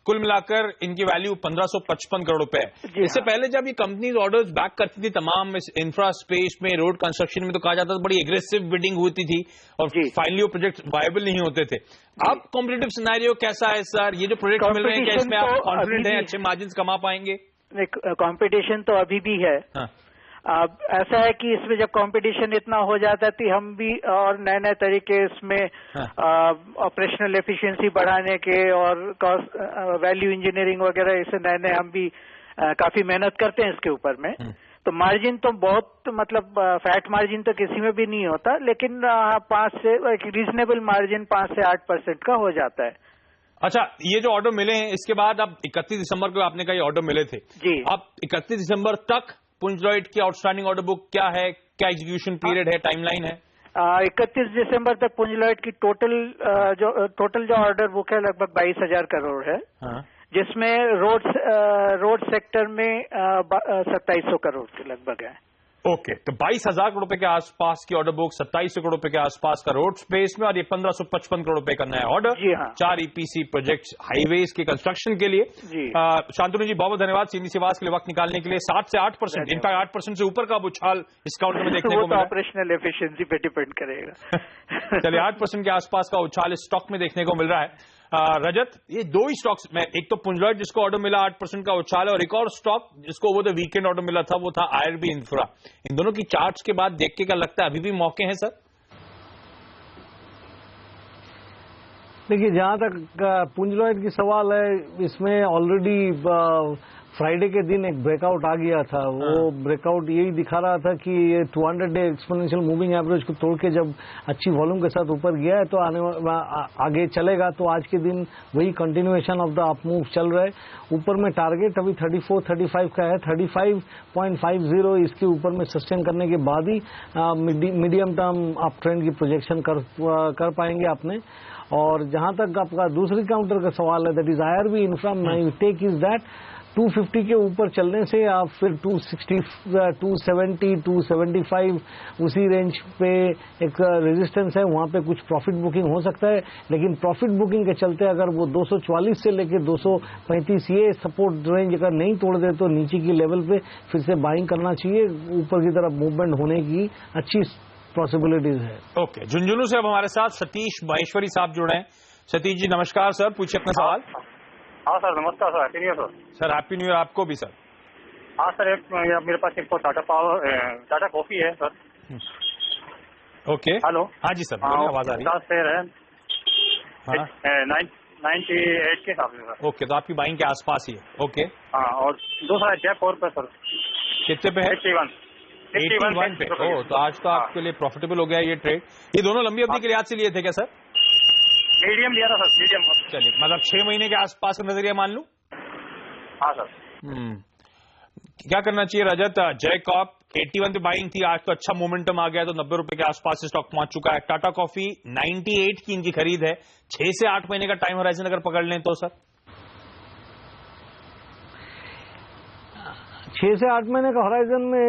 कुल मिलाकर इनकी वैल्यू 1555 करोड़ रुपए है। इससे पहले जब ये कंपनीज ऑर्डर्स बैक करती थी तमाम इंफ्रा स्पेस में, रोड कंस्ट्रक्शन में, तो कहा जाता था बड़ी एग्रेसिव बिडिंग होती थी और फाइनली वो प्रोजेक्ट वायबल नहीं होते थे। अब कॉम्पिटिटिव सिनेरियो कैसा है सर? ये जो प्रोजेक्ट मिल रहे हैं, क्या इसमें आप कॉन्फिडेंट हैं अच्छे मार्जिन कमा पाएंगे? कॉम्पिटिशन तो अभी भी है। ऐसा है कि इसमें जब कंपटीशन इतना हो जाता है तो हम भी और नए नए तरीके इसमें ऑपरेशनल एफिशिएंसी बढ़ाने के और कॉस्ट वैल्यू इंजीनियरिंग वगैरह ऐसे नए नए हम भी काफी मेहनत करते हैं इसके ऊपर में। तो मार्जिन तो बहुत मतलब फैट मार्जिन तो किसी में भी नहीं होता, लेकिन 5 से रीजनेबल मार्जिन 5 से 8% का हो जाता है। अच्छा, ये जो ऑर्डर मिले हैं इसके बाद अब 31 दिसंबर को आपने कहा ये ऑर्डर मिले थे जी। अब 31 दिसंबर तक पुंजॉइट की आउटस्टैंडिंग ऑर्डर बुक क्या है, क्या एग्जीक्यूशन पीरियड है, टाइमलाइन है? 31 दिसंबर तक पुंजॉइट की टोटल जो ऑर्डर बुक है लगभग 22,000 करोड़ है। जिसमें रोड सेक्टर में 2700 करोड़ के लगभग है। ओके, तो 22,000 करोड़ रुपए के आसपास की ऑर्डर बुक, 2700 करोड़ रुपए के आसपास का रोड स्पेस में, और ये 1555 करोड़ रुपए का नया ऑर्डर। जी हाँ। 4 EPC प्रोजेक्ट्स हाईवेज के कंस्ट्रक्शन के लिए। शांतनु जी बहुत बहुत धन्यवाद सीधी आवाज के लिए वक्त निकालने के लिए। 7 से 8%, इनफैक्ट 8% से ऊपर का उछाल इस काउंटर में देखने को मिला। ऑपरेशनल एफिशिएंसी पे डिपेंड करेगा। चलिए, 8% के आसपास का उछाल इस स्टॉक में देखने को मिल रहा है। रजत, ये 2 ही स्टॉक्स में, एक तो पुंजॉइट जिसको ऑर्डर मिला 8% का उछाल है, और एक और स्टॉक जिसको वो वीकेंड ऑर्डर मिला था वो था IRB इंफ्रा। इन दोनों की चार्ट्स के बाद देख के क्या लगता है अभी भी मौके हैं सर? देखिए, जहां तक पुंजॉइट की सवाल है, इसमें ऑलरेडी फ्राइडे के दिन एक ब्रेकआउट आ गया था। वो ब्रेकआउट यही दिखा रहा था कि ये 200 डे एक्सपोनेंशियल मूविंग एवरेज को तोड़ के जब अच्छी वॉल्यूम के साथ ऊपर गया है तो आगे चलेगा। तो आज के दिन वही continuation of the up move चल रहा है। ऊपर में टारगेट अभी 34-35 का है। 35.50 इसके ऊपर में सस्टेन करने के बाद ही मीडियम टर्म अप ट्रेंड की प्रोजेक्शन कर पाएंगे आपने। और जहां तक आपका दूसरी काउंटर का सवाल है, that is IRB infra, my take is that 250 के ऊपर चलने से आप फिर 260, 270, 275 उसी रेंज पे एक रेजिस्टेंस है, वहां पे कुछ प्रॉफिट बुकिंग हो सकता है। लेकिन प्रॉफिट बुकिंग के चलते अगर वो 244 से लेकर 235 ये सपोर्ट रेंज अगर नहीं तोड़ दे तो नीचे की लेवल पे फिर से बाइंग करना चाहिए। ऊपर की तरफ मूवमेंट होने की अच्छी पॉसिबिलिटीज है। ओके, झुंझुनू से अब हमारे साथ सतीश माहेश्वरी साहब जुड़े हैं। सतीश जी नमस्कार सर, पूछिए अपना सवाल। हाँ सर, नमस्कार sir, happy new year sir. Happy new year आपको भी सर। हाँ सर, मेरे पास एक टाटा कॉफी है सर। Okay, hello. हाँ जी सर, आवाज आ रही है। शेयर है 98 के हिसाब से सर। ओके, तो आपकी बाइंग के आसपास ही है। ओके, हाँ, और दूसरा जैप और पे सर। कितने पे है? 81 पे। तो आज तो आपके लिए प्रॉफिटेबल हो गया ये ट्रेड। ये दोनों लंबी अवधि के लिहाज से लिए थे क्या सर? मीडियम लिया था सर, मीडियम। चलिए, मतलब 6 महीने के आसपास का नजरिया मान लूं? हाँ सर। क्या करना चाहिए रजत? जयकॉर्प 81 पे बाइंग थी, आज तो अच्छा मोमेंटम आ गया, तो 90 रुपए के आसपास से स्टॉक पहुंच चुका है। टाटा कॉफी 98 की इनकी खरीद है, 6 से 8 महीने का टाइम होराइजन अगर पकड़ लें तो सर 6 से 8 महीने का होराइजन में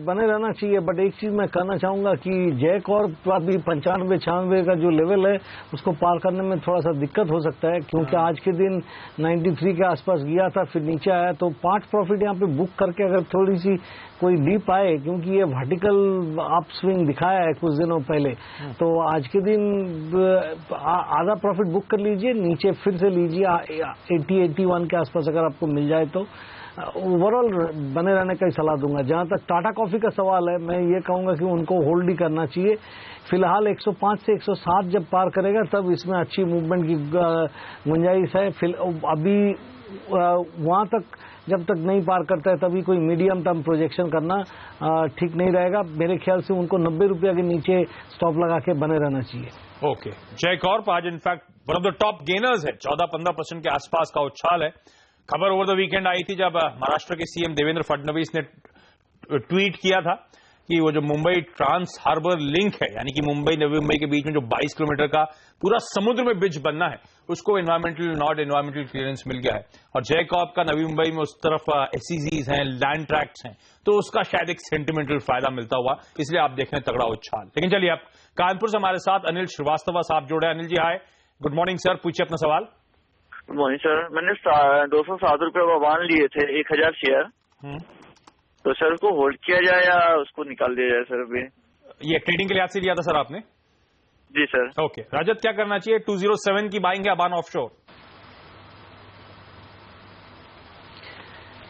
बने रहना चाहिए। बट एक चीज मैं कहना चाहूंगा कि जयकॉर्प अभी 95-96 का जो लेवल है उसको पार करने में थोड़ा सा दिक्कत हो सकता है, क्योंकि आज के दिन 93 के आसपास गया था, फिर नीचे आया। तो पार्ट प्रॉफिट यहाँ पे बुक करके अगर थोड़ी सी कोई डीप आए, क्योंकि ये वर्टिकल अप स्विंग दिखाया है कुछ दिनों पहले, तो आज के दिन आधा प्रॉफिट बुक कर लीजिए, नीचे फिर से लीजिए 80-81 के आसपास अगर आपको मिल जाए तो ओवरऑल बने रहने का ही सलाह दूंगा। जहां तक टाटा कॉफी का सवाल है, मैं ये कहूंगा कि उनको होल्ड ही करना चाहिए फिलहाल। 105 से 107 जब पार करेगा तब इसमें अच्छी मूवमेंट की गुंजाइश है। अभी वहां तक जब तक नहीं पार करता है तभी कोई मीडियम टर्म प्रोजेक्शन करना ठीक नहीं रहेगा। मेरे ख्याल से उनको 90 रुपया के नीचे स्टॉप लगा के बने रहना चाहिए। ओके, जयकॉर्प आज in fact one of the top gainers है, 14-15% के आसपास का उछाल है। खबर ओवर द वीकेंड आई थी जब महाराष्ट्र के सीएम देवेंद्र फडणवीस ने ट्वीट किया था कि वो जो मुंबई ट्रांस हार्बर लिंक है, यानी कि मुंबई नवी मुंबई के बीच में जो 22 किलोमीटर का पूरा समुद्र में ब्रिज बनना है, उसको एनवायरमेंटल क्लियरेंस मिल गया है। और जयकॉर्प का नवी मुंबई में उस तरफ एसईजीज हैं, लैंड ट्रैक्ट्स हैं, तो उसका शायद एक सेंटिमेंटल फायदा मिलता हुआ, इसलिए आप देख रहे हैं तगड़ा उछाल। लेकिन चलिए, आप कानपुर से हमारे साथ अनिल श्रीवास्तव साहब जुड़े हैं। अनिल जी हाय, गुड मॉर्निंग सर, पूछिए अपना सवाल। गुड मॉर्निंग सर, मैंने 207 रुपये का बांध लिए थे 1000 शेयर, तो सर उसको होल्ड किया जाए या उसको निकाल दिया जाए सर? अभी ये ट्रेडिंग के लिहाज से लिया था सर आपने? जी सर। ओके, रजत क्या करना चाहिए? 207 की बाइंग है अबान ऑफशोर।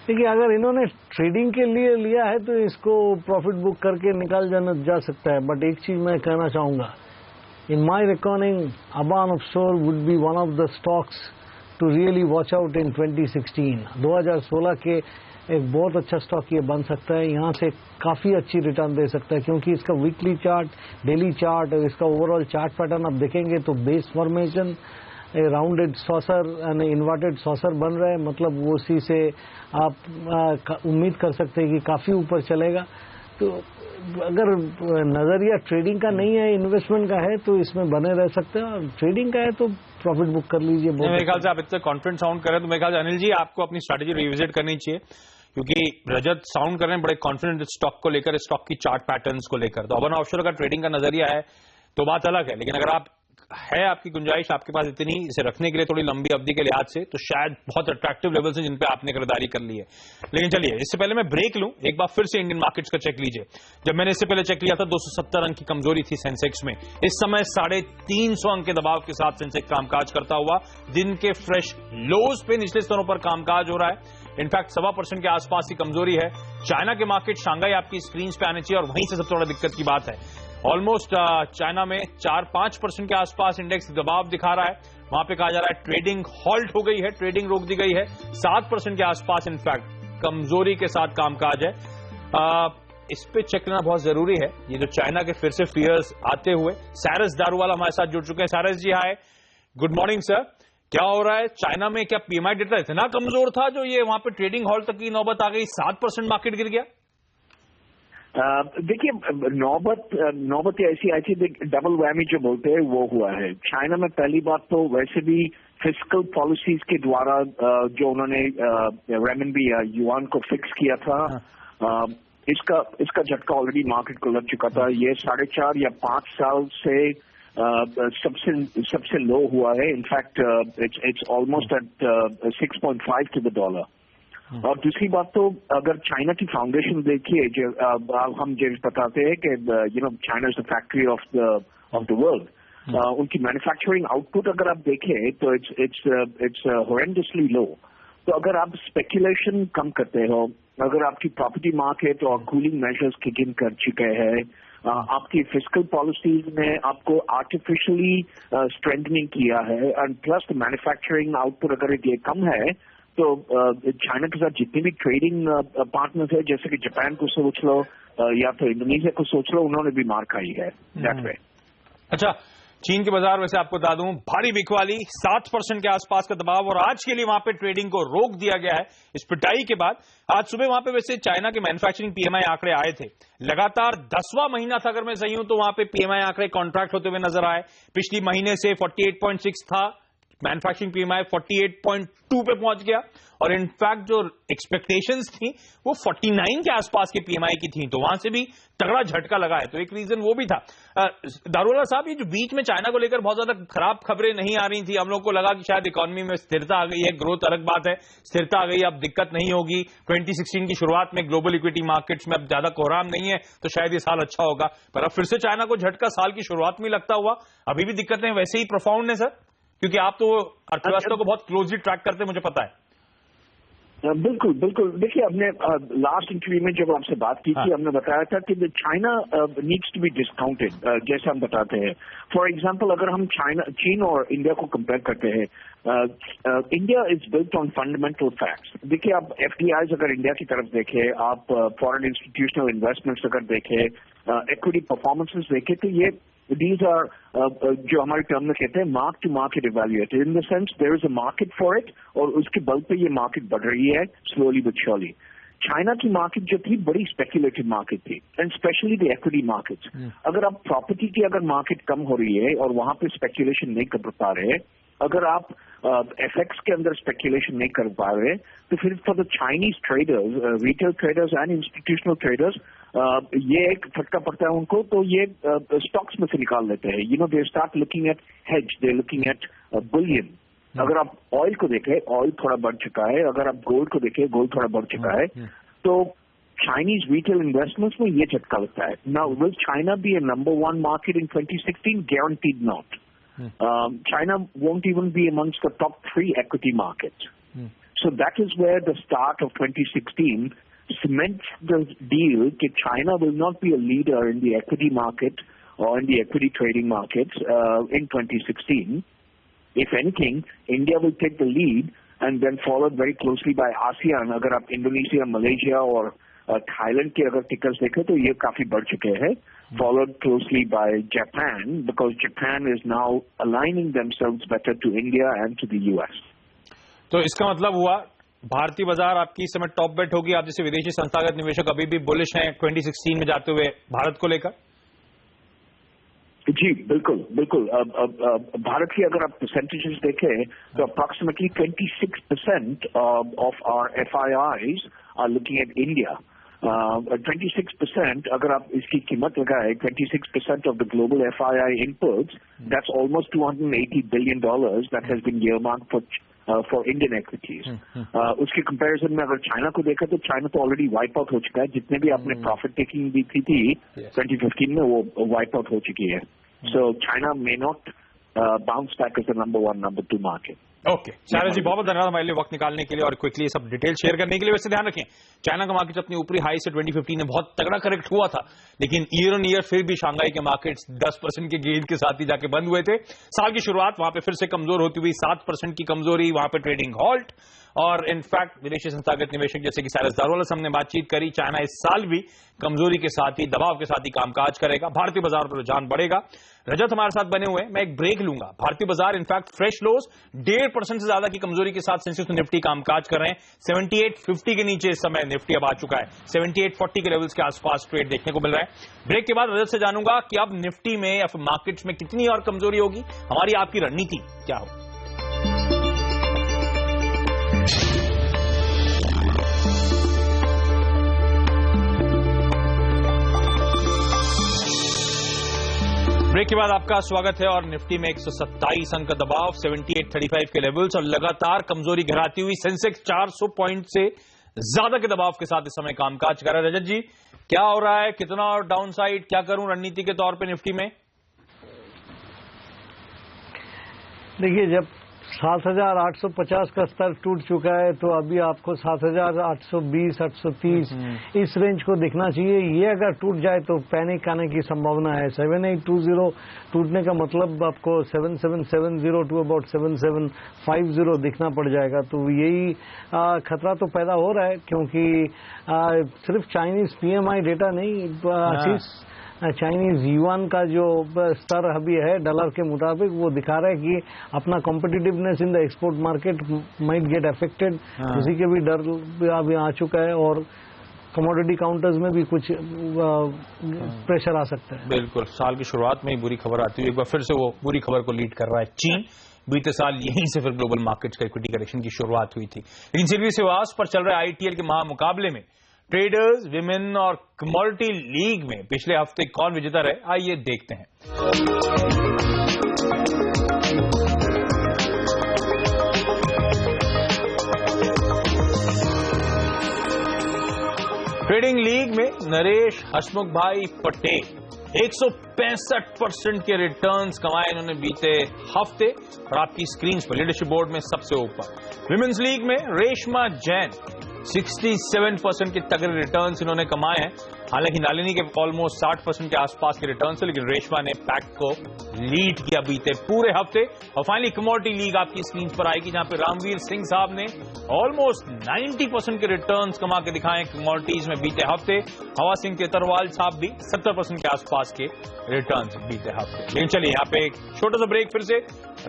देखिए, अगर इन्होंने ट्रेडिंग के लिए लिया है तो इसको प्रॉफिट बुक करके निकाल जा सकता है। बट एक चीज मैं कहना चाहूंगा, in my recording Aban Offshore would be one of the stocks to really watch out in 2016। 2016 के एक बहुत अच्छा स्टॉक ये बन सकता है, यहाँ से काफी अच्छी रिटर्न दे सकता है, क्योंकि इसका वीकली चार्ट, डेली चार्ट और इसका ओवरऑल चार्ट पैटर्न आप देखेंगे तो base formation, rounded saucer and inverted saucer बन रहा है, मतलब वो उसी से आप उम्मीद कर सकते हैं कि काफी ऊपर चलेगा। तो अगर नजरिया ट्रेडिंग का नहीं है, इन्वेस्टमेंट का है, तो इसमें बने रह सकते हैं। और ट्रेडिंग का है तो प्रॉफिट बुक कर लीजिए। मेरे ख्याल से आप इतना कॉन्फिडेंट साउंड कर रहे हैं, तो मेरे ख्याल से अनिल जी आपको अपनी स्ट्रैटेजी रिविजिट करनी चाहिए, क्योंकि रजत साउंड कर रहे हैं बड़े कॉन्फिडेंट स्टॉक को लेकर, स्टॉक की चार्ट पैटर्न्स को लेकर। तो अबान ऑफशोर का ट्रेडिंग का नजरिया है तो बात अलग है, लेकिन अगर आप है आपकी गुंजाइश आपके पास इतनी इसे रखने के लिए थोड़ी लंबी अवधि के लिहाज से, तो शायद बहुत अट्रैक्टिव लेवल्स हैं जिन पे आपने खरीदारी कर ली है। लेकिन चलिए, इससे पहले मैं ब्रेक लूं, एक बार फिर से इंडियन मार्केट्स का चेक लीजिए। जब मैंने इससे पहले चेक लिया था 270 अंक की कमजोरी थी सेंसेक्स में, इस समय 350 अंक के दबाव के साथ सेंसेक्स कामकाज करता हुआ दिन के फ्रेश लोज पे निचले स्तरों पर कामकाज हो रहा है। इनफैक्ट 1.25% के आसपास की कमजोरी है। चाइना के मार्केट शांघाई आपकी स्क्रीन पे आने चाहिए, और वहीं से सबसे बड़ा दिक्कत की बात है, ऑलमोस्ट चाइना में 4-5% के आसपास इंडेक्स दबाव दिखा रहा है। वहां पे कहा जा रहा है ट्रेडिंग हॉल्ट हो गई है, ट्रेडिंग रोक दी गई है। 7% के आसपास इनफैक्ट कमजोरी के साथ कामकाज है। इस पे चेक करना बहुत जरूरी है, ये जो चाइना के फिर से फियर्स आते हुए। सारस दारूवाला हमारे साथ जुड़ चुके हैं। सारस जी हाय, गुड मॉर्निंग सर। क्या हो रहा है चाइना में? क्या पीएमआई डेटा इतना कमजोर था जो ये वहां पे ट्रेडिंग हॉल्ट तक की नौबत आ गई, 7% मार्केट गिर गया? देखिए, नौबत ऐसी आई थी, डबल वैमी जो बोलते हैं वो हुआ है। चाइना में पहली बात तो वैसे भी फिस्कल पॉलिसीज के द्वारा जो उन्होंने रेमनबी या युआन को फिक्स किया था, इसका झटका ऑलरेडी मार्केट को लग चुका था। ये 4.5 या 5 साल से सबसे लो हुआ है। In fact it's almost at 6.5 to the dollar. और दूसरी बात तो अगर चाइना की फाउंडेशन देखिए, हम जो बताते हैं कि China is the factory of the world, उनकी मैन्युफैक्चरिंग आउटपुट अगर आप देखें तो इट्स हॉरेंडसली लो। तो अगर आप स्पेकुलेशन कम करते हो, अगर आपकी प्रॉपर्टी मार्केट और कूलिंग मेजर्स किक इन कर चुके हैं, आपकी फिस्कल पॉलिसीज ने आपको आर्टिफिशियली स्ट्रेंथनिंग किया है, एंड प्लस मैन्युफैक्चरिंग आउटपुट अगर ये कम है, तो चाइना के साथ जितने भी ट्रेडिंग पार्टनर्स है, जैसे कि जापान को सोच लो या तो इंडोनेशिया को सोच लो, उन्होंने भी मार खाई है दैट वे। अच्छा, चीन के बाजार वैसे आपको बता दूं भारी बिकवाली 7% के आसपास का दबाव और आज के लिए वहां पे ट्रेडिंग को रोक दिया गया है इस पिटाई के बाद। आज सुबह वहां पे वैसे चाइना के मैन्युफैक्चरिंग पीएमआई आंकड़े आए थे, लगातार 10वां महीना था अगर मैं सही हूं तो वहां पे पीएमआई आंकड़े कॉन्ट्रैक्ट होते हुए नजर आए। पिछली महीने से 48.6 था मैन्युफैक्चरिंग पीएमआई, 48.2 पे पहुंच गया और इनफैक्ट जो एक्सपेक्टेशंस थी वो 49 के आसपास के पीएमआई की थी, तो वहां से भी तगड़ा झटका लगा है। तो एक रीजन वो भी था। दारुल्लाह साहब, ये जो बीच में चाइना को लेकर बहुत ज्यादा खराब खबरें नहीं आ रही थी, हम लोग को लगा कि शायद इकोनॉमी में स्थिरता आ गई है, ग्रोथ अलग बात है, स्थिरता आ गई, अब दिक्कत नहीं होगी, 2016 की शुरुआत में ग्लोबल इक्विटी मार्केट्स में अब ज्यादा कोहराम नहीं है तो शायद ये साल अच्छा होगा, पर अब फिर से चाइना को झटका साल की शुरुआत में लगता हुआ। अभी भी दिक्कतें वैसे ही प्रोफाउंड है सर, क्योंकि आप तो अर्थव्यवस्था को बहुत क्लोजली ट्रैक करते हैं, मुझे पता है। बिल्कुल बिल्कुल। देखिए, हमने लास्ट इंटरव्यू में जब आपसे बात की थी हमने बताया था कि China needs to be discounted, जैसे हम बताते हैं। फॉर एग्जांपल, अगर हम चीन और इंडिया को कंपेयर करते हैं, India is built on fundamental facts. देखिए, आप एफडीआईज अगर इंडिया की तरफ देखें, आप फॉरेन इंस्टीट्यूशनल इन्वेस्टमेंट्स अगर देखें, इक्विटी परफॉर्मेंसेस देखें, तो ये these are जो हमारे टर्म में कहते हैं mark to market evaluated, in the sense there is a market for it और उसके बल पे ये मार्केट बढ़ रही है स्लोली बट श्योरली। चाइना की मार्केट जो थी बड़ी स्पेकुलेटिव मार्केट थी, and specially the equity markets. अगर आप प्रॉपर्टी की अगर मार्केट कम हो रही है और वहां पे स्पेकुलेशन नहीं कर पा रहे, अगर आप एफएक्स के अंदर स्पेकुलेशन नहीं कर पा रहे, तो फिर for the Chinese traders, retail traders and institutional traders, ये एक फटका पड़ता है उनको, तो ये स्टॉक्स में से निकाल लेते हैं। You know, they start looking at hedge, they looking at Boolean. अगर आप ऑयल को देखें, ऑयल थोड़ा बढ़ चुका है, अगर आप गोल्ड को देखें, गोल्ड थोड़ा बढ़ चुका है, तो चाइनीज रिटेल इन्वेस्टमेंट्स में ये झटका लगता है। Now will China be a number 1 market in 2016? Guaranteed not. China won't even be amongst the top 3 equity markets. So that is where the start of 2016 cements the deal that China will not be a leader in the equity market or in the equity trading markets in 2016. If anything, India will take the lead and then followed very closely by ASEAN. अगर आप Indonesia, Malaysia और Thailand के अगर tickets देखें तो ये काफी बढ़ चुके हैं, followed closely by Japan, because Japan is now aligning themselves better to India and to the US. तो इसका मतलब हुआ भारतीय बाजार आपकी इस समय टॉप बेट होगी, आप जैसे विदेशी संस्थागत निवेशक अभी भी बुलिश हैं 2016 में जाते हुए भारत को लेकर? जी बिल्कुल बिल्कुल। भारत की अगर आप परसेंटेजेस देखें तो approximately 26% of our FIIs are looking at India. 26% अगर आप इसकी कीमत लगाए, 26% of the global FII inputs, that's almost $280 billion that has been earmarked for Indian equities. उसके कंपैरिजन में अगर चाइना को देखा तो चाइना तो ऑलरेडी वाइप आउट हो चुका है, जितने भी आपने प्रॉफिट टेकिंग दी थी 2015 में वो वाइप आउट हो चुकी है। So China may not bounce back as the number 1, number 2 market. Okay शायद जी, बहुत बहुत धन्यवाद हमारे लिए वक्त निकालने के लिए और क्विकली सब डिटेल शेयर करने के लिए। वैसे ध्यान रखें, चाइना का मार्केट अपनी ऊपरी हाई से 2015 में बहुत तगड़ा करेक्ट हुआ था, लेकिन ईयर ऑन ईयर फिर भी शंघाई के मार्केट्स 10% के गेन के साथ ही जाके बंद हुए थे। साल की शुरुआत वहां पे फिर से कमजोर होती हुई 7% की कमजोरी, वहां पे ट्रेडिंग हॉल्ट और इनफैक्ट विदेशी संस्थागत निवेशक जैसे कि साइरस दारुल्लाह से हमने बातचीत करी, चाइना इस साल भी कमजोरी के साथ ही दबाव के साथ ही कामकाज करेगा, भारतीय बाजार पर रुझान बढ़ेगा। रजत हमारे साथ बने हुए, मैं एक ब्रेक लूंगा। भारतीय बाजार इनफैक्ट फ्रेश लोज 1.5% से ज्यादा की कमजोरी के साथ सेंसेक्स निफ्टी कामकाज कर रहे हैं। 7850 के नीचे इस समय निफ्टी अब आ चुका है, 7840 के लेवल्स के आसपास ट्रेड देखने को मिल रहा है। ब्रेक के बाद रजत से जानूंगा कि अब निफ्टी में या फिर मार्केट्स में कितनी और कमजोरी होगी, हमारी आपकी रणनीति क्या होगी। ब्रेक के बाद आपका स्वागत है और निफ्टी में 127 अंक का दबाव, 7835 के लेवल्स और लगातार कमजोरी घराती हुई सेंसेक्स 400 पॉइंट से ज्यादा के दबाव के साथ इस समय कामकाज कर रहा है। रजत जी, क्या हो रहा है, कितना और डाउन साइड, क्या करूं रणनीति के तौर पे निफ्टी में? देखिए, जब 7,850 का स्तर टूट चुका है तो अभी आपको 7,820, 830 इस रेंज को दिखना चाहिए। ये अगर टूट जाए तो पैनिक आने की संभावना है। 7820 टूटने का मतलब आपको 7770 टू अबाउट 7750 दिखना पड़ जाएगा। तो यही खतरा तो पैदा हो रहा है, क्योंकि सिर्फ चाइनीज PMI डेटा नहीं, चाइनीज युआन का जो स्तर अभी है डॉलर के मुताबिक, वो दिखा रहा है कि अपना competitiveness in the export market might get affected. उसी के भी डर अभी आ चुका है और कमोडिटी काउंटर्स में भी कुछ प्रेशर आ सकता है। बिल्कुल, साल की शुरुआत में ही बुरी खबर आती है, एक बार फिर से वो बुरी खबर को लीड कर रहा है चीन। बीते साल यहीं से फिर ग्लोबल मार्केट्स का इक्विटी करेक्शन की शुरुआत हुई थी। लेकिन सिल्वी सिवास पर चल रहे आईटीएल के महामुकाबले में ट्रेडर्स, विमेन और कमोडिटी लीग में पिछले हफ्ते कौन विजेता रहे, आइए देखते हैं। ट्रेडिंग लीग में नरेश हसमुख भाई पटेल 165% के रिटर्न्स कमाए इन्होंने बीते हफ्ते और आपकी स्क्रीन पर लीडरशिप बोर्ड में सबसे ऊपर। विमेंस लीग में रेशमा जैन 67% के तगड़े रिटर्न्स इन्होंने कमाए हैं। हालांकि नालिनी के ऑलमोस्ट 60% के आसपास के रिटर्न्स है, लेकिन रेशमा ने पैक को लीड किया बीते पूरे हफ्ते। और फाइनली कमोडिटी लीग आपकी स्क्रीन पर आएगी, जहां पे रामवीर सिंह साहब ने ऑलमोस्ट 90% के रिटर्न्स कमा के दिखाए कमोडिटीज में बीते हफ्ते। हवा सिंह केतरवाल साहब भी 70% के आसपास के रिटर्न्स बीते हफ्ते। लेकिन चलिए यहाँ पे एक छोटा सा ब्रेक, फिर से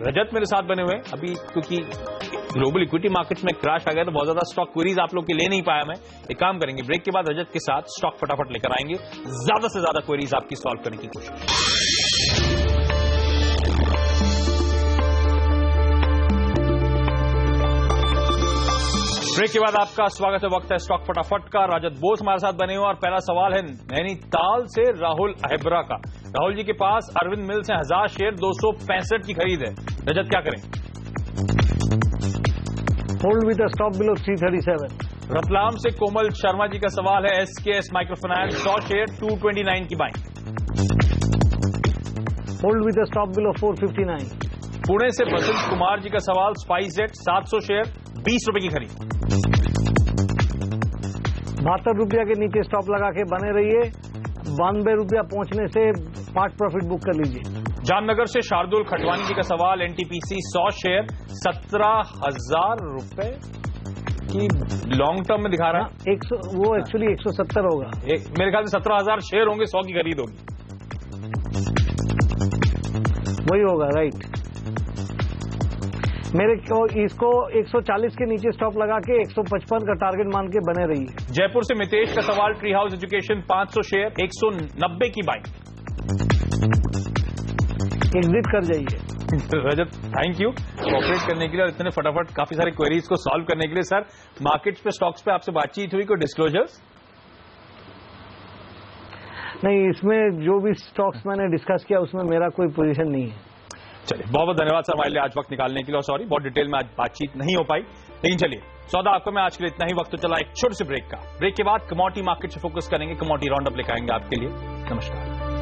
रजत मेरे साथ बने हुए अभी, क्योंकि ग्लोबल इक्विटी मार्केट्स में क्रैश आ गया तो बहुत ज्यादा स्टॉक क्वेरीज आप लोग के ले नहीं पाया। मैं एक काम करेंगे, ब्रेक के बाद रजत के साथ स्टॉक फटाफट लेकर आएंगे, ज्यादा से ज्यादा क्वेरीज आपकी सॉल्व करने की कोशिश। ब्रेक के बाद आपका स्वागत है, वक्त है स्टॉक फटाफट का। रजत बोस हमारे साथ बने हुए और पहला सवाल है नैनीताल से राहुल अहेब्रा का। राहुल जी के पास अरविंद मिल्स है 1000 शेयर, 265 की खरीद है। रजत क्या करें? Hold with stop below 337। Ratlam से कोमल शर्मा जी का सवाल है एसकेएस माइक्रोफाइनेंस 100 शेयर 229 की buying. Hold with stop below 459। Pune से बसंत कुमार जी का सवाल स्पाइसजेट 700 शेयर 20 रुपए की खरीद। 72 रुपया के नीचे स्टॉप लगा के बने रहिए, 92 रुपया पहुंचने से पार्ट प्रॉफिट बुक कर लीजिए। जामनगर से शार्दुल खटवानी जी का सवाल एनटीपीसी 100 शेयर 17,000 रुपए की लॉन्ग टर्म में दिखा रहा है। वो एक्चुअली 170 होगा, मेरे ख्याल से 17,000 शेयर होंगे, 100 की खरीद होगी, वही होगा, राइट। मेरे को इसको 140 के नीचे स्टॉप लगा के 155 का टारगेट मान के बने रहिए। जयपुर से मितेश का सवाल ट्री हाउस एजुकेशन 500 शेयर 190 की बाइंग। एग्जिट कर जाइए। रजत थैंक यू कोऑपरेट करने के लिए और इतने फटाफट काफी सारे क्वेरीज को सॉल्व करने के लिए। सर, मार्केट्स पे स्टॉक्स पे आपसे बातचीत हुई, कोई डिस्क्लोजर्स? नहीं, इसमें जो भी स्टॉक्स मैंने डिस्कस किया उसमें मेरा कोई पोजीशन नहीं है। चलिए, बहुत बहुत धन्यवाद सर हमारे लिए आज वक्त निकालने के लिए। और सॉरी बहुत डिटेल में आज बातचीत नहीं हो पाई, लेकिन चलिए सौदा आपको मैं आज के लिए इतना ही। वक्त तो चला एक छोटे से ब्रेक का। ब्रेक के बाद कमोडिटी मार्केट से फोकस करेंगे, कमोडिटी राउंड अप लेकर आएंगे आपके लिए। नमस्कार।